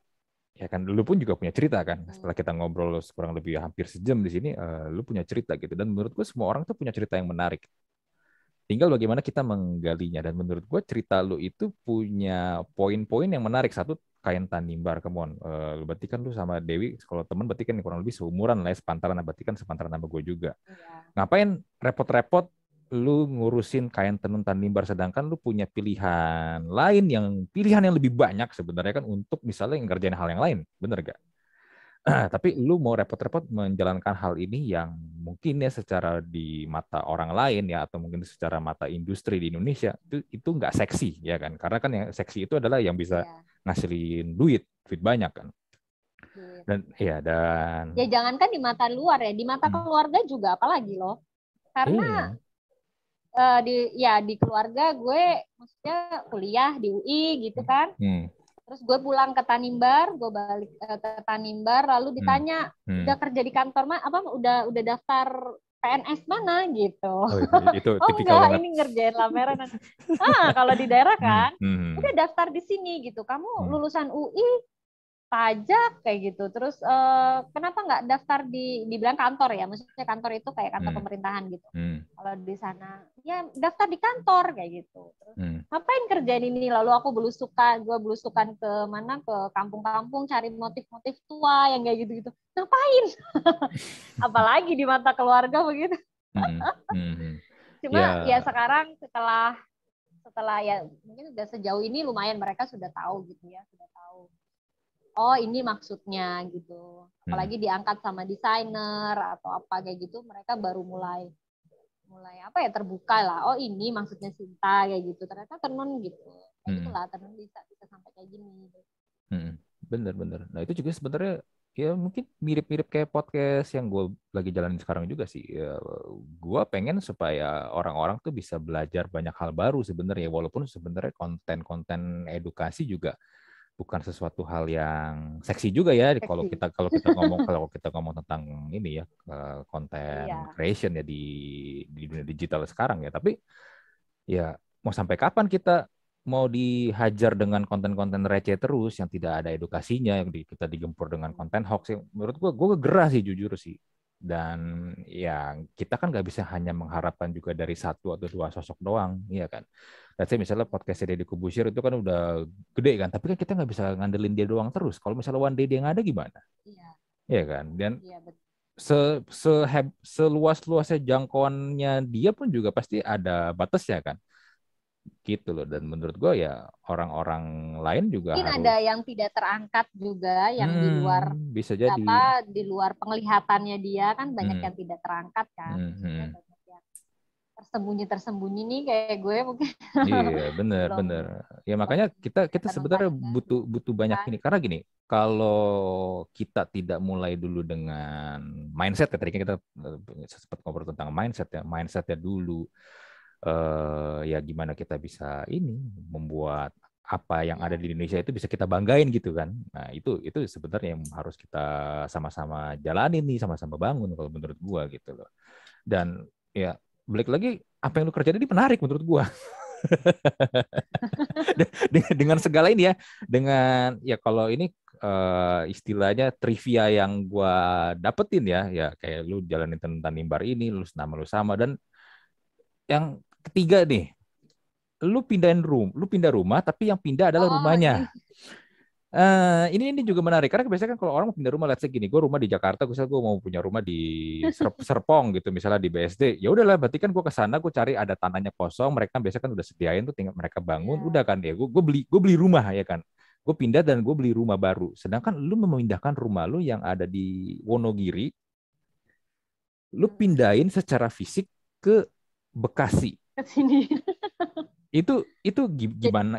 Ya kan, lu pun juga punya cerita kan. Setelah kita ngobrol kurang lebih hampir sejam di sini, lu punya cerita gitu. Dan menurut gue semua orang tuh punya cerita yang menarik. Tinggal bagaimana kita menggalinya. Dan menurut gue cerita lu itu punya poin-poin yang menarik. Satu, kain Tanimbar, come on. Berarti kan lu sama Dewi, kalau temen berarti kan kurang lebih seumuran lah ya, sepantaran. Berarti kan sepantaran sama gue juga. Ngapain repot-repot lu ngurusin kain tenun Tanimbar, sedangkan lu punya pilihan yang lebih banyak sebenarnya kan, untuk misalnya ngerjain hal yang lain. Bener gak? Tapi lu mau repot-repot menjalankan hal ini yang mungkin ya secara di mata orang lain ya, atau mungkin secara mata industri di Indonesia itu nggak seksi ya kan, karena kan yang seksi itu adalah yang bisa ngasilin duit banyak kan. Dan ya jangankan di mata luar ya, di mata keluarga juga apalagi loh, karena di keluarga gue maksudnya kuliah di UI gitu kan. Terus gue pulang ke Tanimbar, gue balik ke Tanimbar, lalu ditanya udah kerja di kantor udah daftar PNS mana gitu. Oh, itu Oh tipikal enggak, banget. ini ngerjain lameran. Kalau di daerah kan, udah daftar di sini gitu. Kamu lulusan UI, pajak kayak gitu. Terus kenapa nggak daftar dibilang kantor ya? Maksudnya kantor itu kayak kantor pemerintahan gitu. Kalau di sana ya daftar di kantor kayak gitu. Terus ngapain kerjain ini? Lalu aku gue belusukan ke mana, ke kampung-kampung cari motif-motif tua yang kayak gitu-gitu. Ngapain? Apalagi di mata keluarga begitu. Cuma ya sekarang setelah ya mungkin udah sejauh ini lumayan mereka sudah tahu gitu ya, sudah tahu. Oh ini maksudnya gitu. Apalagi diangkat sama desainer atau apa kayak gitu, mereka baru mulai apa ya, terbuka lah. Oh ini maksudnya Sinta kayak gitu. Ternyata tenun gitu. Kayak gitulah, tenun bisa sampai kayak gini. Bener. Nah itu juga sebenarnya ya mungkin mirip-mirip kayak podcast yang gue lagi jalanin sekarang juga sih. Ya, gue pengen supaya orang-orang tuh bisa belajar banyak hal baru sebenarnya. Walaupun sebenarnya konten-konten edukasi juga bukan sesuatu hal yang seksi juga ya. Seksi. Kalau kita ngomong tentang ini ya, konten creation ya di dunia digital sekarang ya. Tapi ya mau sampai kapan kita mau dihajar dengan konten-konten receh terus yang tidak ada edukasinya, yang kita digempur dengan konten hoax. Menurut gue gerah sih jujur sih. Dan ya kita kan nggak bisa hanya mengharapkan juga dari satu atau dua sosok doang, iya kan. Dan saya misalnya podcast Deddy Corbuzier itu kan udah gede kan, tapi kan kita nggak bisa ngandelin dia doang terus. Kalau misalnya one day dia nggak ada gimana? Iya kan. Dan seluas-luasnya jangkauannya dia pun juga pasti ada batasnya kan, gitu loh. Dan menurut gue ya orang-orang lain juga Mungkin harus ada yang tidak terangkat juga, yang di luar bisa jadi di luar penglihatannya dia kan banyak yang tidak terangkat kan. Banyak yang tersembunyi nih kayak gue mungkin. Iya bener ya, makanya kita sebenarnya butuh banyak ini, karena gini, kalau kita tidak mulai dulu dengan mindset, tadi kita sempat ngobrol tentang mindsetnya dulu, ya gimana kita bisa ini membuat apa yang ada di Indonesia itu bisa kita banggain gitu kan. Nah itu sebenarnya yang harus kita sama-sama jalanin nih, sama-sama bangun kalau menurut gua gitu loh. Dan ya balik lagi, apa yang lu kerjain ini menarik menurut gua. Dengan segala ini ya, dengan ya kalau ini istilahnya trivia yang gua dapetin ya kayak lu jalanin tentang Tanimbar ini, lu nama lu sama, dan yang ketiga nih, lu pindah rumah tapi yang pindah adalah rumahnya. Ini juga menarik karena biasanya kan kalau orang mau pindah rumah, let's say gini, gue rumah di Jakarta, gue mau punya rumah di Serpong gitu, misalnya di BSD, ya udahlah, berarti kan gue ke sana, gue cari ada tanahnya kosong, mereka biasanya kan udah sediain tuh, tinggal mereka bangun, udah kan ya, gue beli rumah ya kan, gue pindah dan gue beli rumah baru. Sedangkan lu memindahkan rumah lu yang ada di Wonogiri, lu pindahin secara fisik ke Bekasi. Ke sini. Itu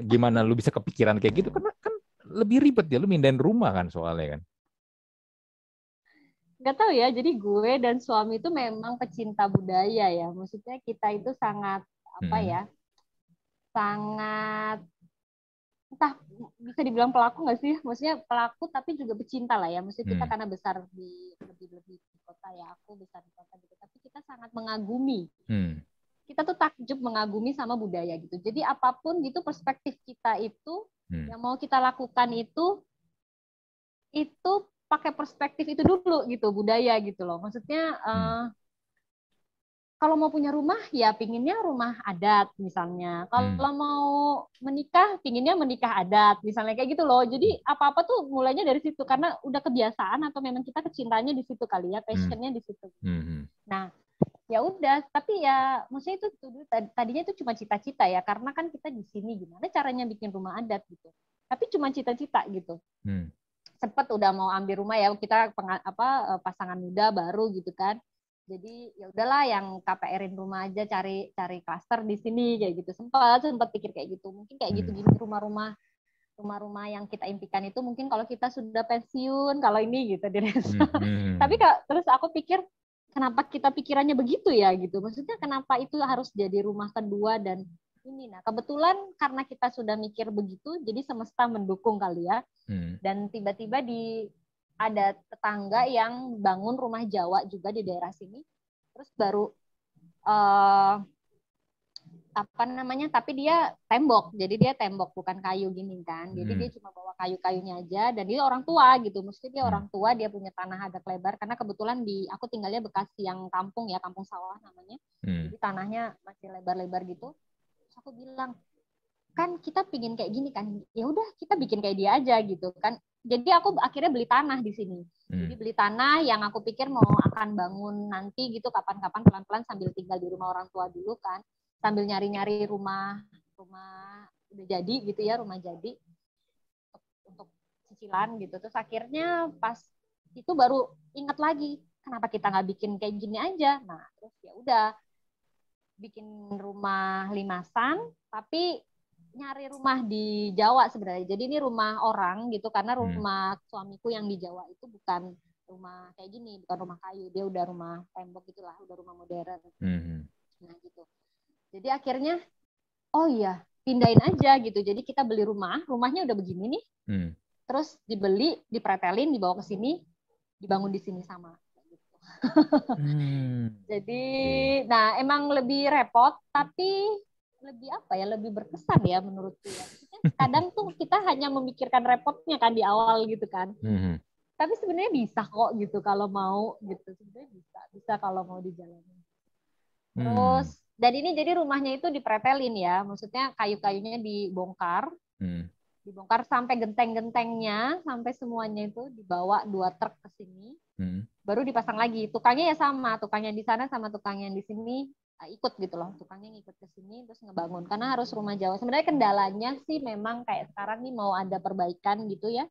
gimana lu bisa kepikiran kayak gitu, karena kan lebih ribet ya, lu mindahin rumah kan soalnya kan. Nggak tahu ya, jadi gue dan suami itu memang pecinta budaya ya. Maksudnya kita itu sangat apa ya, sangat, entah bisa dibilang pelaku nggak sih? Maksudnya pelaku tapi juga pecinta lah ya. Maksudnya kita karena besar di lebih di kota ya, aku besar di kota gitu. Tapi kita sangat mengagumi. Kita tuh takjub mengagumi sama budaya gitu. Jadi apapun gitu perspektif kita itu, yang mau kita lakukan itu pakai perspektif itu dulu gitu, budaya gitu loh. Maksudnya kalau mau punya rumah ya pinginnya rumah adat misalnya. Kalau mau menikah pinginnya menikah adat misalnya, kayak gitu loh. Jadi apa-apa tuh mulainya dari situ karena udah kebiasaan atau memang kita kecintanya di situ kali ya, passionnya di situ. Nah, ya udah, tapi ya maksudnya itu tadinya itu cuma cita-cita ya, karena kan kita di sini gimana caranya bikin rumah adat gitu. Tapi cuma cita-cita gitu. Sempet udah mau ambil rumah ya, kita pasangan muda baru gitu kan. Jadi ya udahlah yang KPR-in rumah aja, cari klaster di sini kayak gitu. Sempat pikir kayak gitu. Mungkin kayak gitu gini rumah-rumah yang kita impikan itu mungkin kalau kita sudah pensiun, kalau ini gitu di desa. Tapi terus aku pikir kenapa kita pikirannya begitu ya gitu. Maksudnya kenapa itu harus jadi rumah kedua dan ini. Nah, kebetulan karena kita sudah mikir begitu, jadi semesta mendukung kali ya. Dan tiba-tiba ada tetangga yang bangun rumah Jawa juga di daerah sini. terus baru tapi dia tembok, jadi dia tembok bukan kayu gini kan, jadi dia cuma bawa kayu-kayunya aja, dan dia orang tua gitu, mesti dia orang tua, dia punya tanah agak lebar, karena kebetulan aku tinggalnya Bekasi yang kampung ya, kampung sawah namanya, jadi tanahnya masih lebar-lebar gitu. Terus aku bilang, kan kita pingin kayak gini kan, ya udah kita bikin kayak dia aja gitu kan. Jadi aku akhirnya beli tanah di sini. Jadi beli tanah yang aku pikir mau akan bangun nanti gitu, kapan-kapan pelan-pelan sambil tinggal di rumah orang tua dulu kan, sambil nyari-nyari rumah udah jadi gitu ya, rumah jadi untuk cicilan gitu. Terus akhirnya pas itu baru ingat lagi, kenapa kita nggak bikin kayak gini aja. Nah terus ya udah bikin rumah limasan, tapi nyari rumah di Jawa sebenarnya. Jadi ini rumah orang gitu, karena rumah suamiku yang di Jawa itu bukan rumah kayak gini, bukan rumah kayu, dia udah rumah tembok gitulah, udah rumah modern. Nah gitu. Jadi akhirnya, oh iya, pindahin aja gitu. Jadi kita beli rumahnya udah begini nih. Terus dibeli, dipretelin, dibawa ke sini, dibangun di sini sama. Gitu. Jadi, nah emang lebih repot, tapi lebih berkesan ya menurutku ya. Kadang tuh kita hanya memikirkan repotnya kan di awal gitu kan. Tapi sebenarnya bisa kok gitu kalau mau gitu. Sebenarnya bisa kalau mau dijalani. Terus dan ini jadi rumahnya itu dipretelin ya, maksudnya kayu-kayunya dibongkar. Dibongkar sampai genteng-gentengnya, sampai semuanya itu dibawa 2 truk ke sini. Baru dipasang lagi. Tukangnya ya sama, tukangnya di sana sama tukangnya di sini ikut gitu loh, tukangnya ngikut ke sini terus ngebangun, karena harus rumah Jawa. Sebenarnya kendalanya sih memang kayak sekarang nih mau ada perbaikan gitu ya.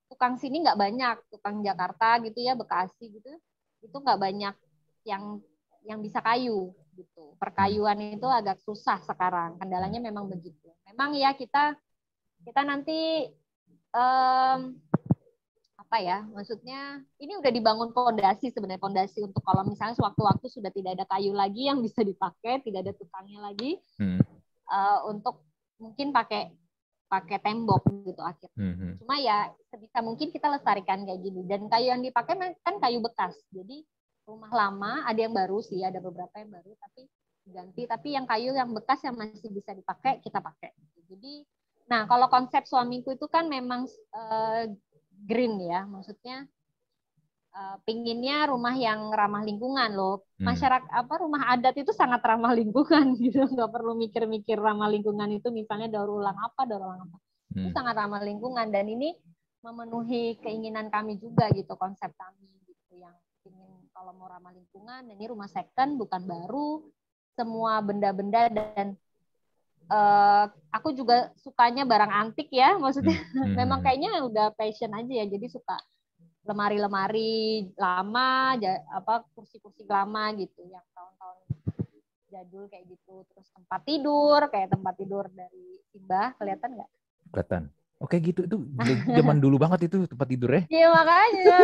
Tukang sini nggak banyak, tukang Jakarta gitu ya, Bekasi gitu, itu nggak banyak yang bisa kayu gitu. Perkayuan itu agak susah sekarang, kendalanya memang begitu. Memang ya kita nanti maksudnya ini udah dibangun pondasi sebenarnya, pondasi untuk kalau misalnya sewaktu-waktu sudah tidak ada kayu lagi yang bisa dipakai, tidak ada tukangnya lagi, untuk mungkin pakai tembok gitu akhirnya. Cuma ya sebisa mungkin kita lestarikan kayak gini, dan kayu yang dipakai kan kayu bekas, jadi rumah lama ada yang baru sih, ada beberapa yang baru tapi diganti, tapi yang kayu yang bekas yang masih bisa dipakai kita pakai. Jadi nah kalau konsep suamiku itu kan memang green ya, maksudnya pinginnya rumah yang ramah lingkungan loh. Masyarakat rumah adat itu sangat ramah lingkungan gitu, nggak perlu mikir-mikir ramah lingkungan itu misalnya daur ulang apa. Itu sangat ramah lingkungan, dan ini memenuhi keinginan kami juga gitu, konsep kami gitu, yang ingin kalau mau ramah lingkungan. Dan ini rumah second bukan baru, semua benda-benda, dan aku juga sukanya barang antik ya, maksudnya memang kayaknya udah passion aja ya, jadi suka lemari-lemari lama, kursi-kursi lama gitu, yang tahun-tahun jadul kayak gitu. Terus tempat tidur dari Simbah, kelihatan nggak? Kelihatan. Oke gitu, itu zaman dulu banget itu tempat tidur ya? Iya makanya.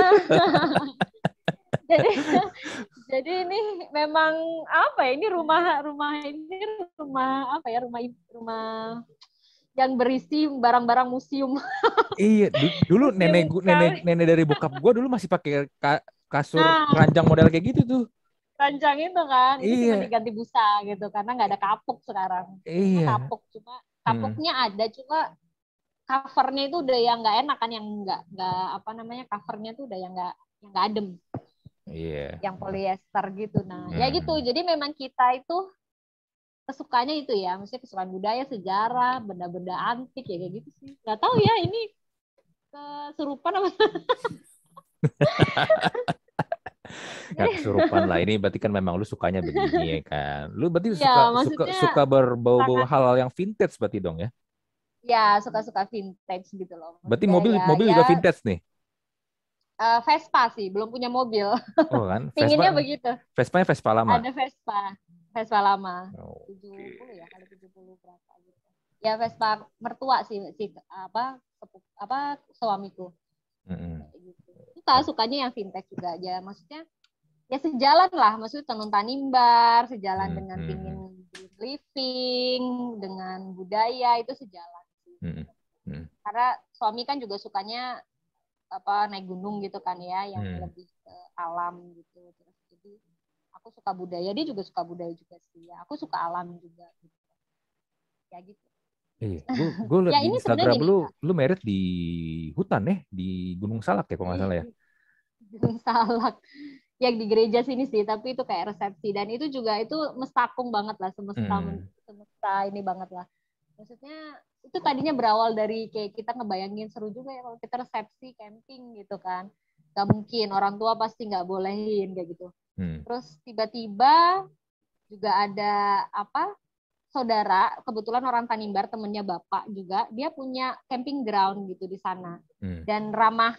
Jadi ini memang ini rumah yang berisi barang-barang museum. Iya, dulu nenek dari bokap gue dulu masih pakai kasur ranjang model kayak gitu tuh. Ranjang itu kan, itu cuma Iya. diganti busa gitu, karena nggak ada kapuk sekarang. Iya. Kapuknya ada, cuma covernya itu udah yang nggak enak kan, yang nggak covernya tuh udah yang nggak adem. Iya. Yang polyester gitu. Nah, ya gitu. Jadi memang kita itu kesukanya itu ya, maksudnya kesukaan budaya, sejarah, benda-benda antik ya kayak gitu sih. Gak tahu ya ini kesurupan apa. Gak kesurupan lah, ini berarti kan memang lu sukanya begini ya kan. Lu berarti Ya, suka berbau-bau hal yang vintage berarti dong ya? Ya, suka-suka vintage gitu loh. Berarti mobil juga vintage nih? Vespa sih, belum punya mobil. Oh kan, Pinginnya begitu. Vespanya Vespa lama? Ada Vespa lama. 70 ya, kali 70 berapa gitu. Ya Vespa mertua sih suamiku. Gitu. Sukanya yang vintage juga aja. Maksudnya ya sejalan lah, maksudnya tenun tanimbar, sejalan dengan pingin living, dengan budaya, itu sejalan sih. Karena suami kan juga sukanya naik gunung gitu kan ya, yang lebih ke alam gitu. Terus sih. Aku suka budaya, dia juga suka budaya juga sih. Ya, aku suka alam juga gitu. Ya gitu. Iya, gue liat Ya di ini sebenarnya Instagram gini, lu merit di hutan di Gunung Salak ya kalau nggak salah ya. Gunung Salak yang di gereja sini sih, tapi itu kayak resepsi dan itu juga itu mestakung banget lah, semesta ini banget lah. Maksudnya itu tadinya berawal dari kayak kita ngebayangin seru juga ya kalau kita resepsi camping gitu kan. Gak mungkin, orang tua pasti nggak bolehin kayak gitu. Terus tiba-tiba juga ada apa saudara, kebetulan orang Tanimbar, temennya bapak juga, dia punya camping ground gitu di sana. Dan ramah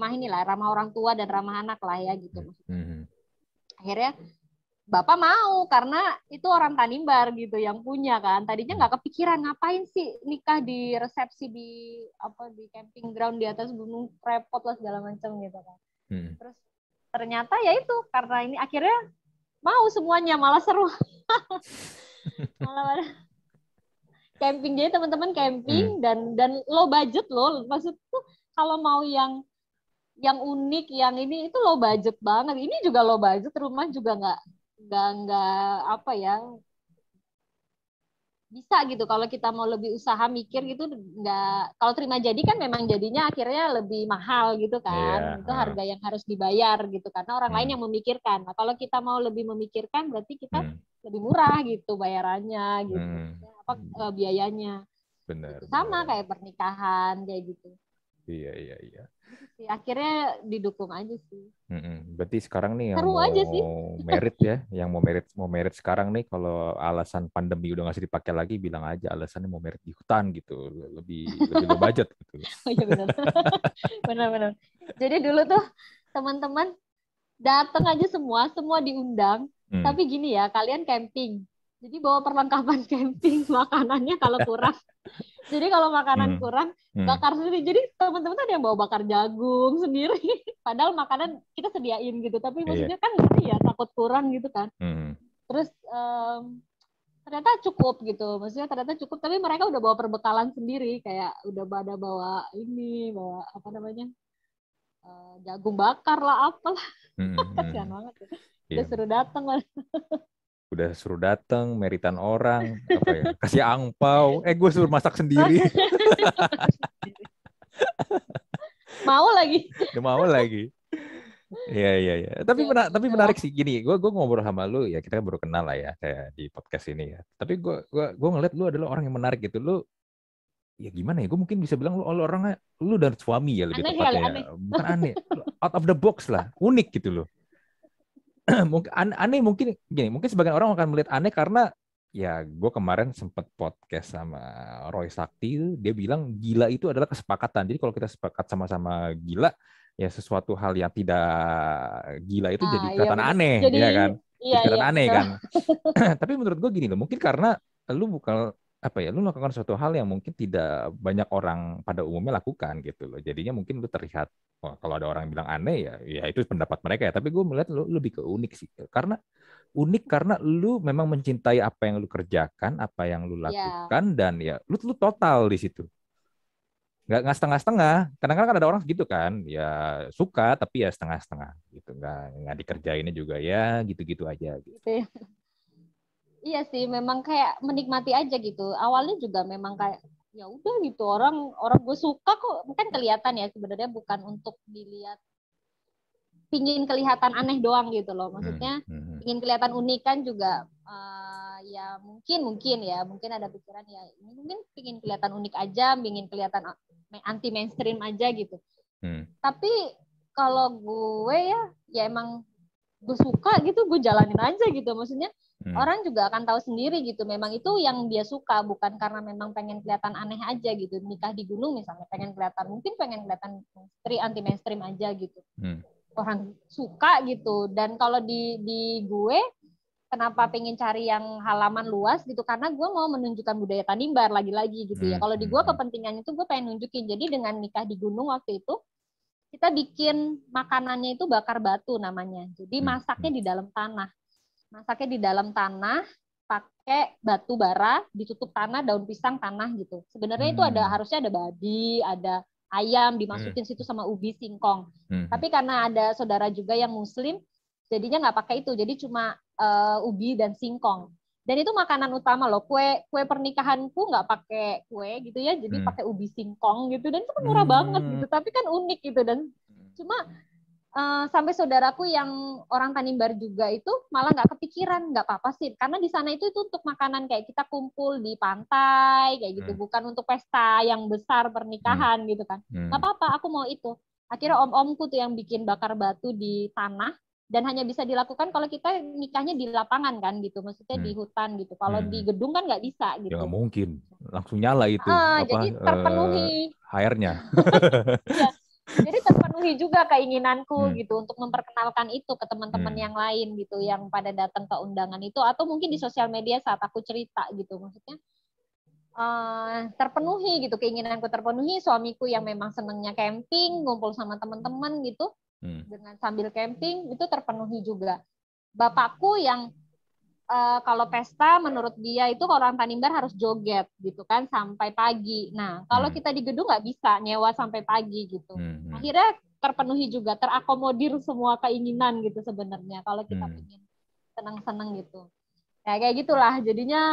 inilah, ramah orang tua dan ramah anak lah ya gitu maksudnya. Akhirnya bapak mau karena itu orang Tanimbar gitu yang punya kan. Tadinya nggak kepikiran ngapain sih nikah di resepsi di camping ground di atas gunung, repot lah segala macam gitu kan. Terus ternyata ya itu karena ini akhirnya mau semuanya, malah seru. malah camping, jadi teman-teman camping dan low budget loh, maksud tuh kalau mau yang unik yang ini itu low budget banget, ini juga low budget, rumah juga nggak apa ya, bisa gitu kalau kita mau lebih usaha mikir gitu, nggak, kalau terima jadi kan memang jadinya akhirnya lebih mahal gitu kan, itu harga yang harus dibayar gitu karena orang lain yang memikirkan. Nah kalau kita mau lebih memikirkan berarti kita lebih murah gitu bayarannya gitu, biayanya. Benar. Gitu. Sama kayak pernikahan kayak gitu. Iya. Akhirnya didukung aja sih. Berarti sekarang nih yang seru mau aja sih. merit ya, yang mau merit sekarang nih, kalau alasan pandemi udah nggak bisa dipakai lagi, bilang aja alasannya mau merit di hutan gitu, lebih low budget gitu. Oh iya benar. benar. Jadi dulu tuh teman-teman datang aja semua diundang. Tapi gini ya, kalian camping. Jadi bawa perlengkapan camping, makanannya kalau kurang. Jadi kalau makanan kurang, bakar sendiri. Jadi teman-teman ada yang bawa bakar jagung sendiri. Padahal makanan kita sediain gitu. Tapi maksudnya kan ngeri ya, takut kurang gitu kan. Terus ternyata cukup gitu. Maksudnya ternyata cukup. Tapi mereka udah bawa perbekalan sendiri. Kayak udah pada bawa apa namanya, jagung bakar lah, apalah. Kasihan banget ya. Udah suruh datang lah. Udah suruh datang, meritan orang, apa ya, kasih angpau, gue suruh masak sendiri. Mau lagi. Mau lagi. Iya. Tapi menarik sih gini, gue ngobrol sama lu ya, kita kan baru kenal lah ya kayak di podcast ini ya. Tapi gue ngeliat lu adalah orang yang menarik gitu. Lu ya gimana ya? Gue mungkin bisa bilang lu orangnya, lu dan suami ya lebih tepatnya. Aneh. Bukan aneh, out of the box lah, unik gitu loh. Mungkin aneh, mungkin gini, mungkin sebagian orang akan melihat aneh karena ya gue kemarin sempat podcast sama Roy Sakti, dia bilang gila itu adalah kesepakatan. Jadi kalau kita sepakat sama-sama gila, ya sesuatu hal yang tidak gila itu jadi kelihatan aneh, ya kan? Jadi kelihatan aneh kan. Tapi menurut gue gini loh, mungkin karena lu bukan lu melakukan suatu hal yang mungkin tidak banyak orang pada umumnya lakukan gitu loh. Jadinya mungkin lu terlihat, kalau ada orang yang bilang aneh ya itu pendapat mereka ya. Tapi gue melihat lu lebih ke unik sih. Karena unik karena lu memang mencintai apa yang lu kerjakan, apa yang lu lakukan, dan ya lu total di situ. Nggak setengah-setengah. Kadang-kadang kan ada orang gitu kan, ya suka tapi ya setengah-setengah gitu. Nggak dikerjainnya juga ya gitu-gitu aja. Gitu. Iya sih, memang kayak menikmati aja gitu. Awalnya juga memang kayak ya udah gitu, orang gue suka kok, kan kelihatan ya sebenarnya bukan untuk dilihat, pingin kelihatan aneh doang gitu loh. Maksudnya pingin kelihatan unik kan juga ya mungkin ada pikiran ya ini mungkin pingin kelihatan unik aja, pingin kelihatan anti mainstream aja gitu. Tapi kalau gue ya emang gue suka gitu, gue jalanin aja gitu. Maksudnya orang juga akan tahu sendiri gitu. Memang itu yang dia suka, bukan karena memang pengen kelihatan aneh aja gitu. Nikah di gunung misalnya pengen kelihatan anti mainstream aja gitu. Orang suka gitu. Dan kalau di gue, kenapa pengen cari yang halaman luas gitu? Karena gue mau menunjukkan budaya Tanimbar lagi-lagi gitu ya. Kalau di gue kepentingannya itu gue pengen nunjukin. Jadi dengan nikah di gunung waktu itu, kita bikin makanannya itu bakar batu namanya. Jadi masaknya di dalam tanah. Pakai batu bara, ditutup tanah, daun pisang, tanah gitu. Sebenarnya itu harusnya ada babi, ada ayam dimasukin situ sama ubi singkong. Tapi karena ada saudara juga yang muslim, jadinya nggak pakai itu, jadi cuma ubi dan singkong. Dan itu makanan utama loh. Kue pernikahanku nggak pakai kue gitu ya, jadi pakai ubi singkong gitu, dan itu kan murah banget gitu, tapi kan unik gitu. Dan cuma sampai saudaraku yang orang Tanimbar juga itu malah nggak kepikiran, nggak apa-apa sih, karena di sana itu untuk makanan kayak kita kumpul di pantai kayak gitu, bukan untuk pesta yang besar pernikahan gitu kan. Nggak apa-apa, aku mau itu. Akhirnya om-omku tuh yang bikin bakar batu di tanah, dan hanya bisa dilakukan kalau kita nikahnya di lapangan kan gitu, maksudnya di hutan gitu. Kalau di gedung kan nggak bisa Ya gitu. nggak mungkin, langsung nyala itu Jadi terpenuhi. airnya. Ya, jadi terpenuhi juga keinginanku gitu untuk memperkenalkan itu ke teman-teman yang lain gitu, yang pada datang ke undangan itu, atau mungkin di sosial media saat aku cerita gitu, maksudnya terpenuhi gitu, keinginanku terpenuhi. Suamiku yang memang senangnya camping, ngumpul sama teman-teman gitu, dengan sambil camping itu terpenuhi juga. Bapakku yang kalau pesta menurut dia itu orang Tanimbar harus joget gitu kan sampai pagi. Nah kalau kita di gedung nggak bisa nyewa sampai pagi gitu. Akhirnya terpenuhi juga, terakomodir semua keinginan gitu sebenarnya kalau kita pengen senang-senang gitu. Ya kayak gitulah jadinya.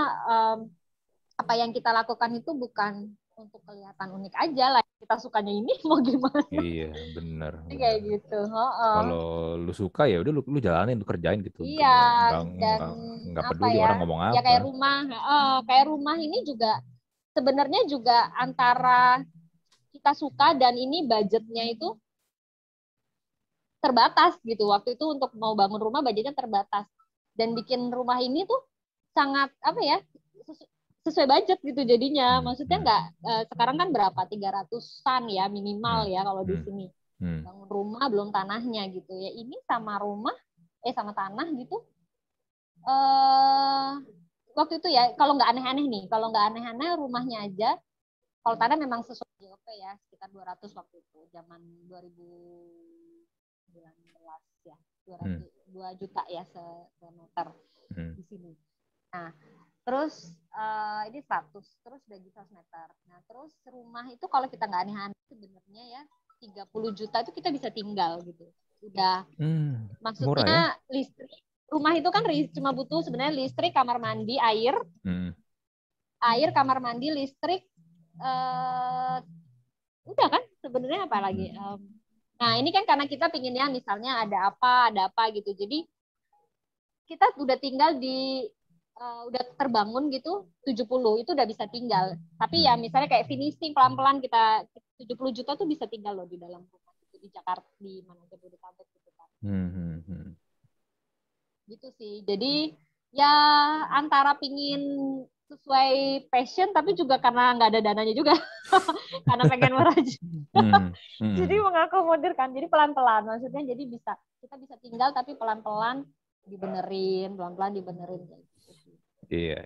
Apa yang kita lakukan itu bukan untuk kelihatan unik aja lah, kita sukanya ini mau gimana. Iya benar. Kayak gitu. Kalau lu suka ya udah lu jalanin, lu kerjain gitu. Iya, dan Nggak apa peduli ya, orang ngomong ya apa. kayak rumah ini juga sebenarnya juga antara kita suka dan ini budgetnya itu terbatas gitu. Waktu itu untuk mau bangun rumah budgetnya terbatas, dan bikin rumah ini tuh sangat apa ya, sesuai budget gitu jadinya. Maksudnya nggak sekarang kan berapa, 300-an ya minimal ya kalau di sini. Bangun rumah belum tanahnya gitu ya. Ini sama rumah sama tanah gitu. Waktu itu ya kalau nggak aneh-aneh nih, kalau nggak aneh-aneh rumahnya aja. Kalau tanah memang sesuai JOP ya, sekitar 200 waktu itu, zaman 2019 ya, 2 juta ya semeter di sini. Nah, terus ini 100, terus udah gitu 100 meter. Nah, terus rumah itu kalau kita nggak aneh-aneh sebenarnya ya 30 juta itu kita bisa tinggal gitu. Udah. Maksudnya ya? Listrik, rumah itu kan cuma butuh sebenarnya listrik, kamar mandi, air. Air, kamar mandi, listrik, udah kan sebenarnya apa lagi. Nah, ini kan karena kita pinginnya misalnya ada apa gitu. Jadi kita udah tinggal di udah terbangun gitu 70 itu udah bisa tinggal. Tapi ya misalnya kayak finishing pelan-pelan kita 70 juta tuh bisa tinggal loh di dalam rumah gitu, di Jakarta, di mana Jabodetabek gitu kan. Gitu sih. Jadi ya antara pingin sesuai passion tapi juga karena nggak ada dananya juga. Karena pengen merajut. Jadi mengakomodir kan. Jadi pelan-pelan maksudnya, jadi kita bisa tinggal tapi pelan-pelan dibenerin, pelan-pelan dibenerin kayak gitu sih. Iya.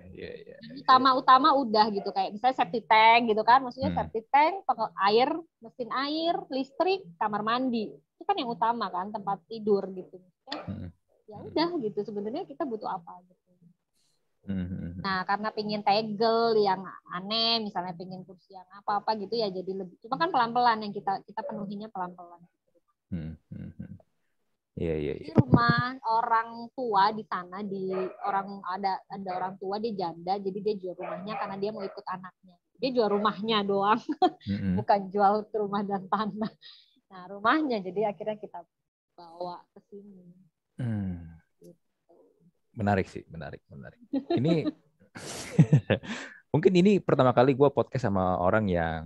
Utama udah gitu, kayak misalnya septic tank gitu kan, maksudnya septic tank, air, mesin air, listrik, kamar mandi. Itu kan yang utama kan, tempat tidur gitu. Ya udah gitu, sebenarnya kita butuh apa gitu. Nah, karena pingin tegel yang aneh, misalnya pingin kursi yang apa-apa gitu ya, jadi lebih. Cuma kan pelan-pelan yang kita penuhinya pelan-pelan. Iya. Di rumah orang tua di sana, ada orang tua, dia janda, jadi dia jual rumahnya karena dia mau ikut anaknya. Dia jual rumahnya doang, bukan jual rumah dan tanah. Nah, rumahnya jadi akhirnya kita bawa ke sini. Menarik sih, menarik. Ini mungkin ini pertama kali gue podcast sama orang yang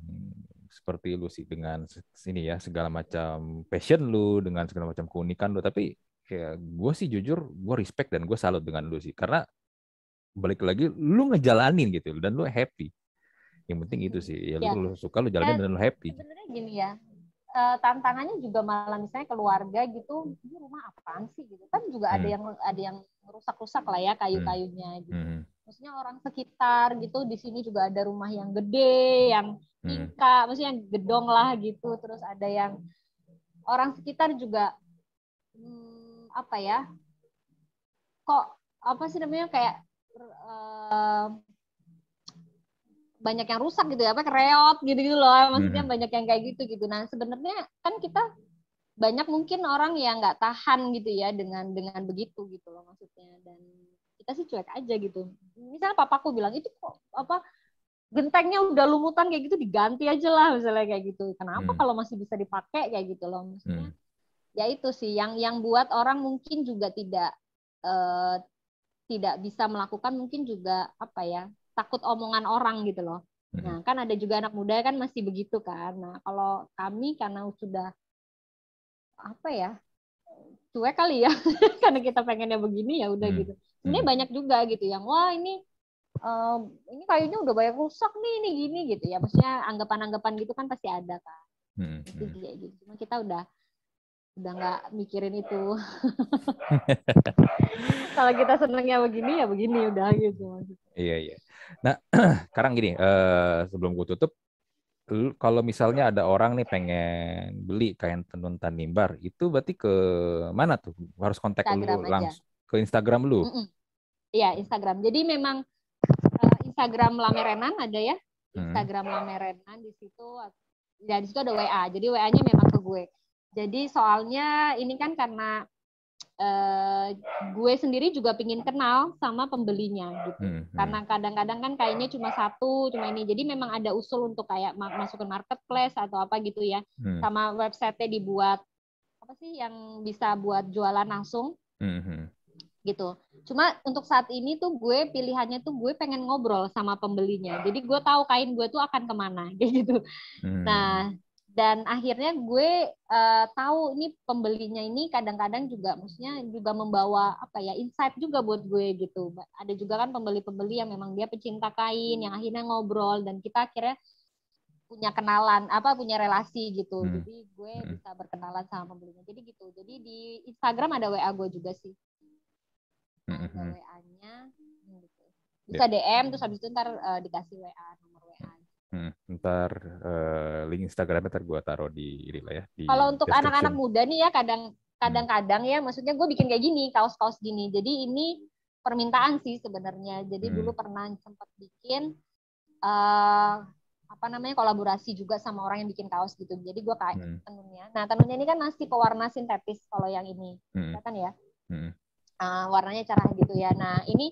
seperti lu sih, dengan sini ya segala macam passion lu, dengan segala macam keunikan lu. Tapi kayak gue sih jujur gue respect dan gue salut dengan lu sih, karena balik lagi lu ngejalanin gitu dan lu happy. Yang penting itu sih ya, lu suka, lu jalanin dan lu happy. Sebenarnya gini ya, tantangannya juga malah misalnya keluarga gitu, ini rumah apaan sih gitu kan, juga ada yang rusak-rusak lah ya kayu-kayunya gitu. Maksudnya orang sekitar gitu, di sini juga ada rumah yang gede, yang tingkat, maksudnya yang gedong lah gitu. Terus ada yang orang sekitar juga apa ya? Kok apa sih namanya, kayak banyak yang rusak gitu ya, apa kereot gitu loh, maksudnya banyak yang kayak gitu. Nah sebenarnya kan kita banyak mungkin orang yang nggak tahan gitu ya dengan begitu gitu loh maksudnya, dan kita sih cuek aja gitu. Misalnya papaku bilang itu kok apa gentengnya udah lumutan kayak gitu, diganti aja lah misalnya kayak gitu. Kenapa kalau masih bisa dipakai kayak gitu loh maksudnya. Ya itu sih yang buat orang mungkin juga tidak bisa melakukan, mungkin juga apa ya, takut omongan orang gitu loh. Nah kan ada juga anak muda kan masih begitu kan. Nah kalau kami karena sudah apa ya, cuek kali ya karena kita pengennya begini ya udah gitu. Sebenarnya banyak juga gitu yang wah ini kayunya udah banyak rusak nih ini gini gitu ya, maksudnya anggapan-anggapan gitu kan pasti ada kan. Pasti kayak gitu. Cuma kita udah nggak mikirin itu. Kalau kita senengnya begini ya begini udah gitu maksudnya. Iya. Nah, sekarang gini, sebelum gue tutup, kalau misalnya ada orang nih pengen beli kain tenun Tanimbar, itu berarti ke mana tuh? Harus kontak Instagram lu aja. langsung ke Instagram lu? Iya, Instagram. Jadi memang Instagram Lamerenan ada ya. Instagram Lamerenan di situ. Ya di situ ada WA. Jadi WA-nya memang ke gue. Jadi soalnya ini kan karena gue sendiri juga pingin kenal sama pembelinya gitu. Karena kadang-kadang kan kayaknya cuma satu, cuma ini. Jadi memang ada usul untuk kayak masuk ke marketplace atau apa gitu ya. Sama website-nya dibuat apa sih yang bisa buat jualan langsung. Gitu. Cuma untuk saat ini tuh gue pilihannya tuh gue pengen ngobrol sama pembelinya. Jadi gue tahu kain gue tuh akan kemana kayak gitu. Nah, dan akhirnya gue tahu ini pembelinya ini kadang-kadang juga maksudnya juga membawa apa ya, insight juga buat gue gitu. Ada juga kan pembeli-pembeli yang memang dia pecinta kain yang akhirnya ngobrol dan kita akhirnya punya kenalan punya relasi gitu. Jadi gue bisa berkenalan sama pembelinya. Jadi gitu. Jadi di Instagram ada WA gue juga sih. Ada WA-nya gitu. Bisa DM terus habis itu ntar dikasih WA, nomor WA. Ntar link Instagramnya ntar gue taruh di ini lah ya, di kalau untuk description. anak-anak muda nih ya kadang-kadang ya maksudnya gue bikin kayak gini, kaos-kaos gini. Jadi ini permintaan sih sebenarnya. Jadi dulu pernah sempat bikin kolaborasi juga sama orang yang bikin kaos gitu. Jadi gue kayak tenunnya. Nah tenunnya ini kan masih pewarna sintetis kalau yang ini, kelihatan ya. Warnanya cerah gitu ya. Nah ini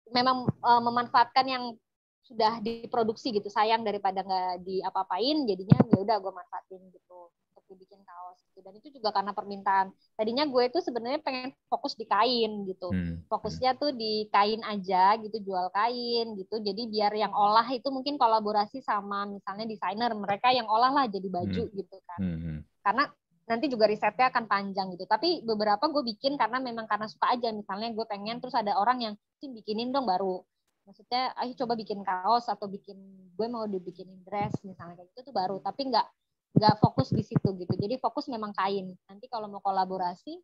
memang memanfaatkan yang sudah diproduksi gitu, sayang daripada nggak diapa-apain, jadinya ya udah gue manfaatin gitu untuk dibikin kaos gitu. Dan itu juga karena permintaan. Tadinya gue tuh sebenarnya pengen fokus di kain gitu, fokusnya tuh di kain aja gitu, jual kain gitu. Jadi biar yang olah itu mungkin kolaborasi sama misalnya desainer, mereka yang olah lah jadi baju gitu kan. Karena nanti juga risetnya akan panjang gitu. Tapi beberapa gue bikin karena memang karena suka aja. Misalnya gue pengen, terus ada orang yang bikinin dong baru. Maksudnya, ayo coba bikin kaos atau gue mau dibikinin dress misalnya kayak gitu tuh baru. Tapi nggak fokus di situ gitu. Jadi fokus memang kain. Nanti kalau mau kolaborasi,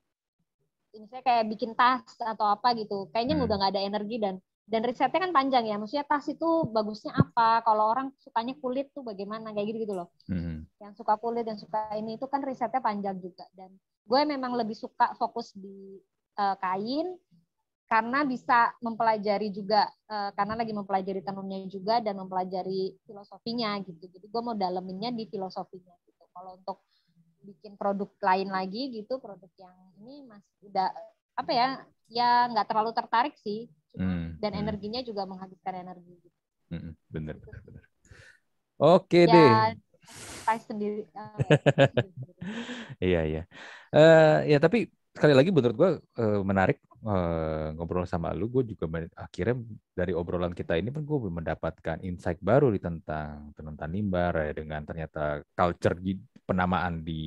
misalnya kayak bikin tas atau apa gitu, kayaknya udah nggak ada energi dan risetnya kan panjang ya. Maksudnya tas itu bagusnya apa? Kalau orang sukanya kulit tuh bagaimana? Kayak gitu loh. Yang suka kulit dan suka ini itu kan risetnya panjang juga. Dan gue memang lebih suka fokus di kain karena bisa mempelajari juga, karena lagi mempelajari tenunnya juga dan mempelajari filosofinya gitu. Jadi gue mau daleminnya di filosofinya gitu. Kalau untuk bikin produk lain lagi gitu, produk yang ini masih udah apa ya nggak terlalu tertarik sih. Dan energinya juga menghabiskan energi gitu. Bener. Oke ya, deh. Price sendiri. Iya. Ya tapi sekali lagi menurut gue menarik ngobrol sama lu. Gue juga akhirnya dari obrolan kita ini pun gue mendapatkan insight baru tentang tenun Tanimbar ya, dengan ternyata culture penamaan di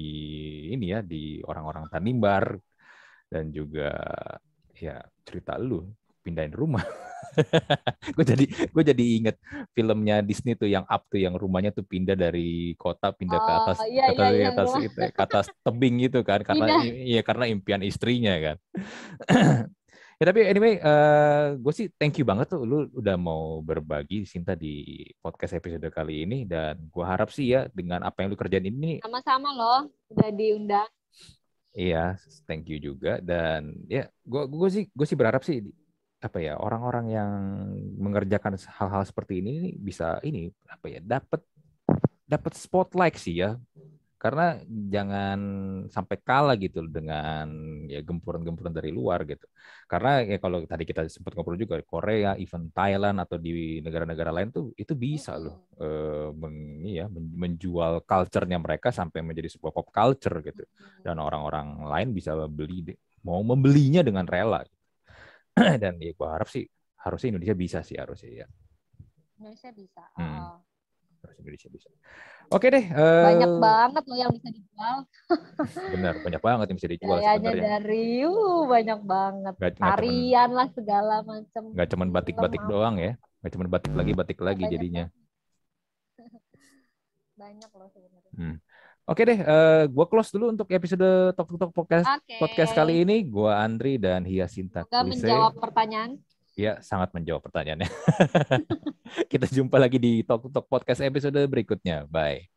ini ya, di orang-orang Tanimbar, dan juga ya cerita lu pindahin rumah. gue jadi inget filmnya Disney tuh yang Up tuh, yang rumahnya tuh pindah dari kota pindah ke atas Iya, yang itu ke atas tebing gitu kan, pindah. karena impian istrinya kan. Ya tapi anyway, gue sih thank you banget tuh lu udah mau berbagi Sinta di podcast episode kali ini, dan gue harap sih ya dengan apa yang lu kerjain ini. Sama-sama loh, udah diundang. Iya, thank you juga. Dan ya gue sih berharap sih apa ya, orang-orang yang mengerjakan hal-hal seperti ini bisa ini apa ya, dapat spotlight sih ya. Karena jangan sampai kalah gitu dengan ya gempuran-gempuran dari luar gitu. Karena ya kalau tadi kita sempat ngobrol juga Korea, even Thailand atau di negara-negara lain tuh itu bisa loh menjual culture-nya mereka sampai menjadi sebuah pop culture gitu. Dan orang-orang lain bisa mau membelinya dengan rela. Dan ya gue harap sih harusnya Indonesia bisa sih harusnya ya. Indonesia bisa. Harus Indonesia bisa. Oke deh. Banyak banget loh yang bisa dijual. Benar, banyak banget yang bisa dijual sebenarnya. Dari banyak banget. Tarian lah segala macam. Nggak cuma batik-batik doang ya. Nggak cuma batik lagi jadinya. Banyak loh sebenarnya. Oke deh, gue close dulu untuk episode Talk podcast kali ini. Gue Andri dan Hyacinta Klise. Menjawab pertanyaan. Ya, sangat menjawab pertanyaannya. Kita jumpa lagi di Talk podcast episode berikutnya. Bye.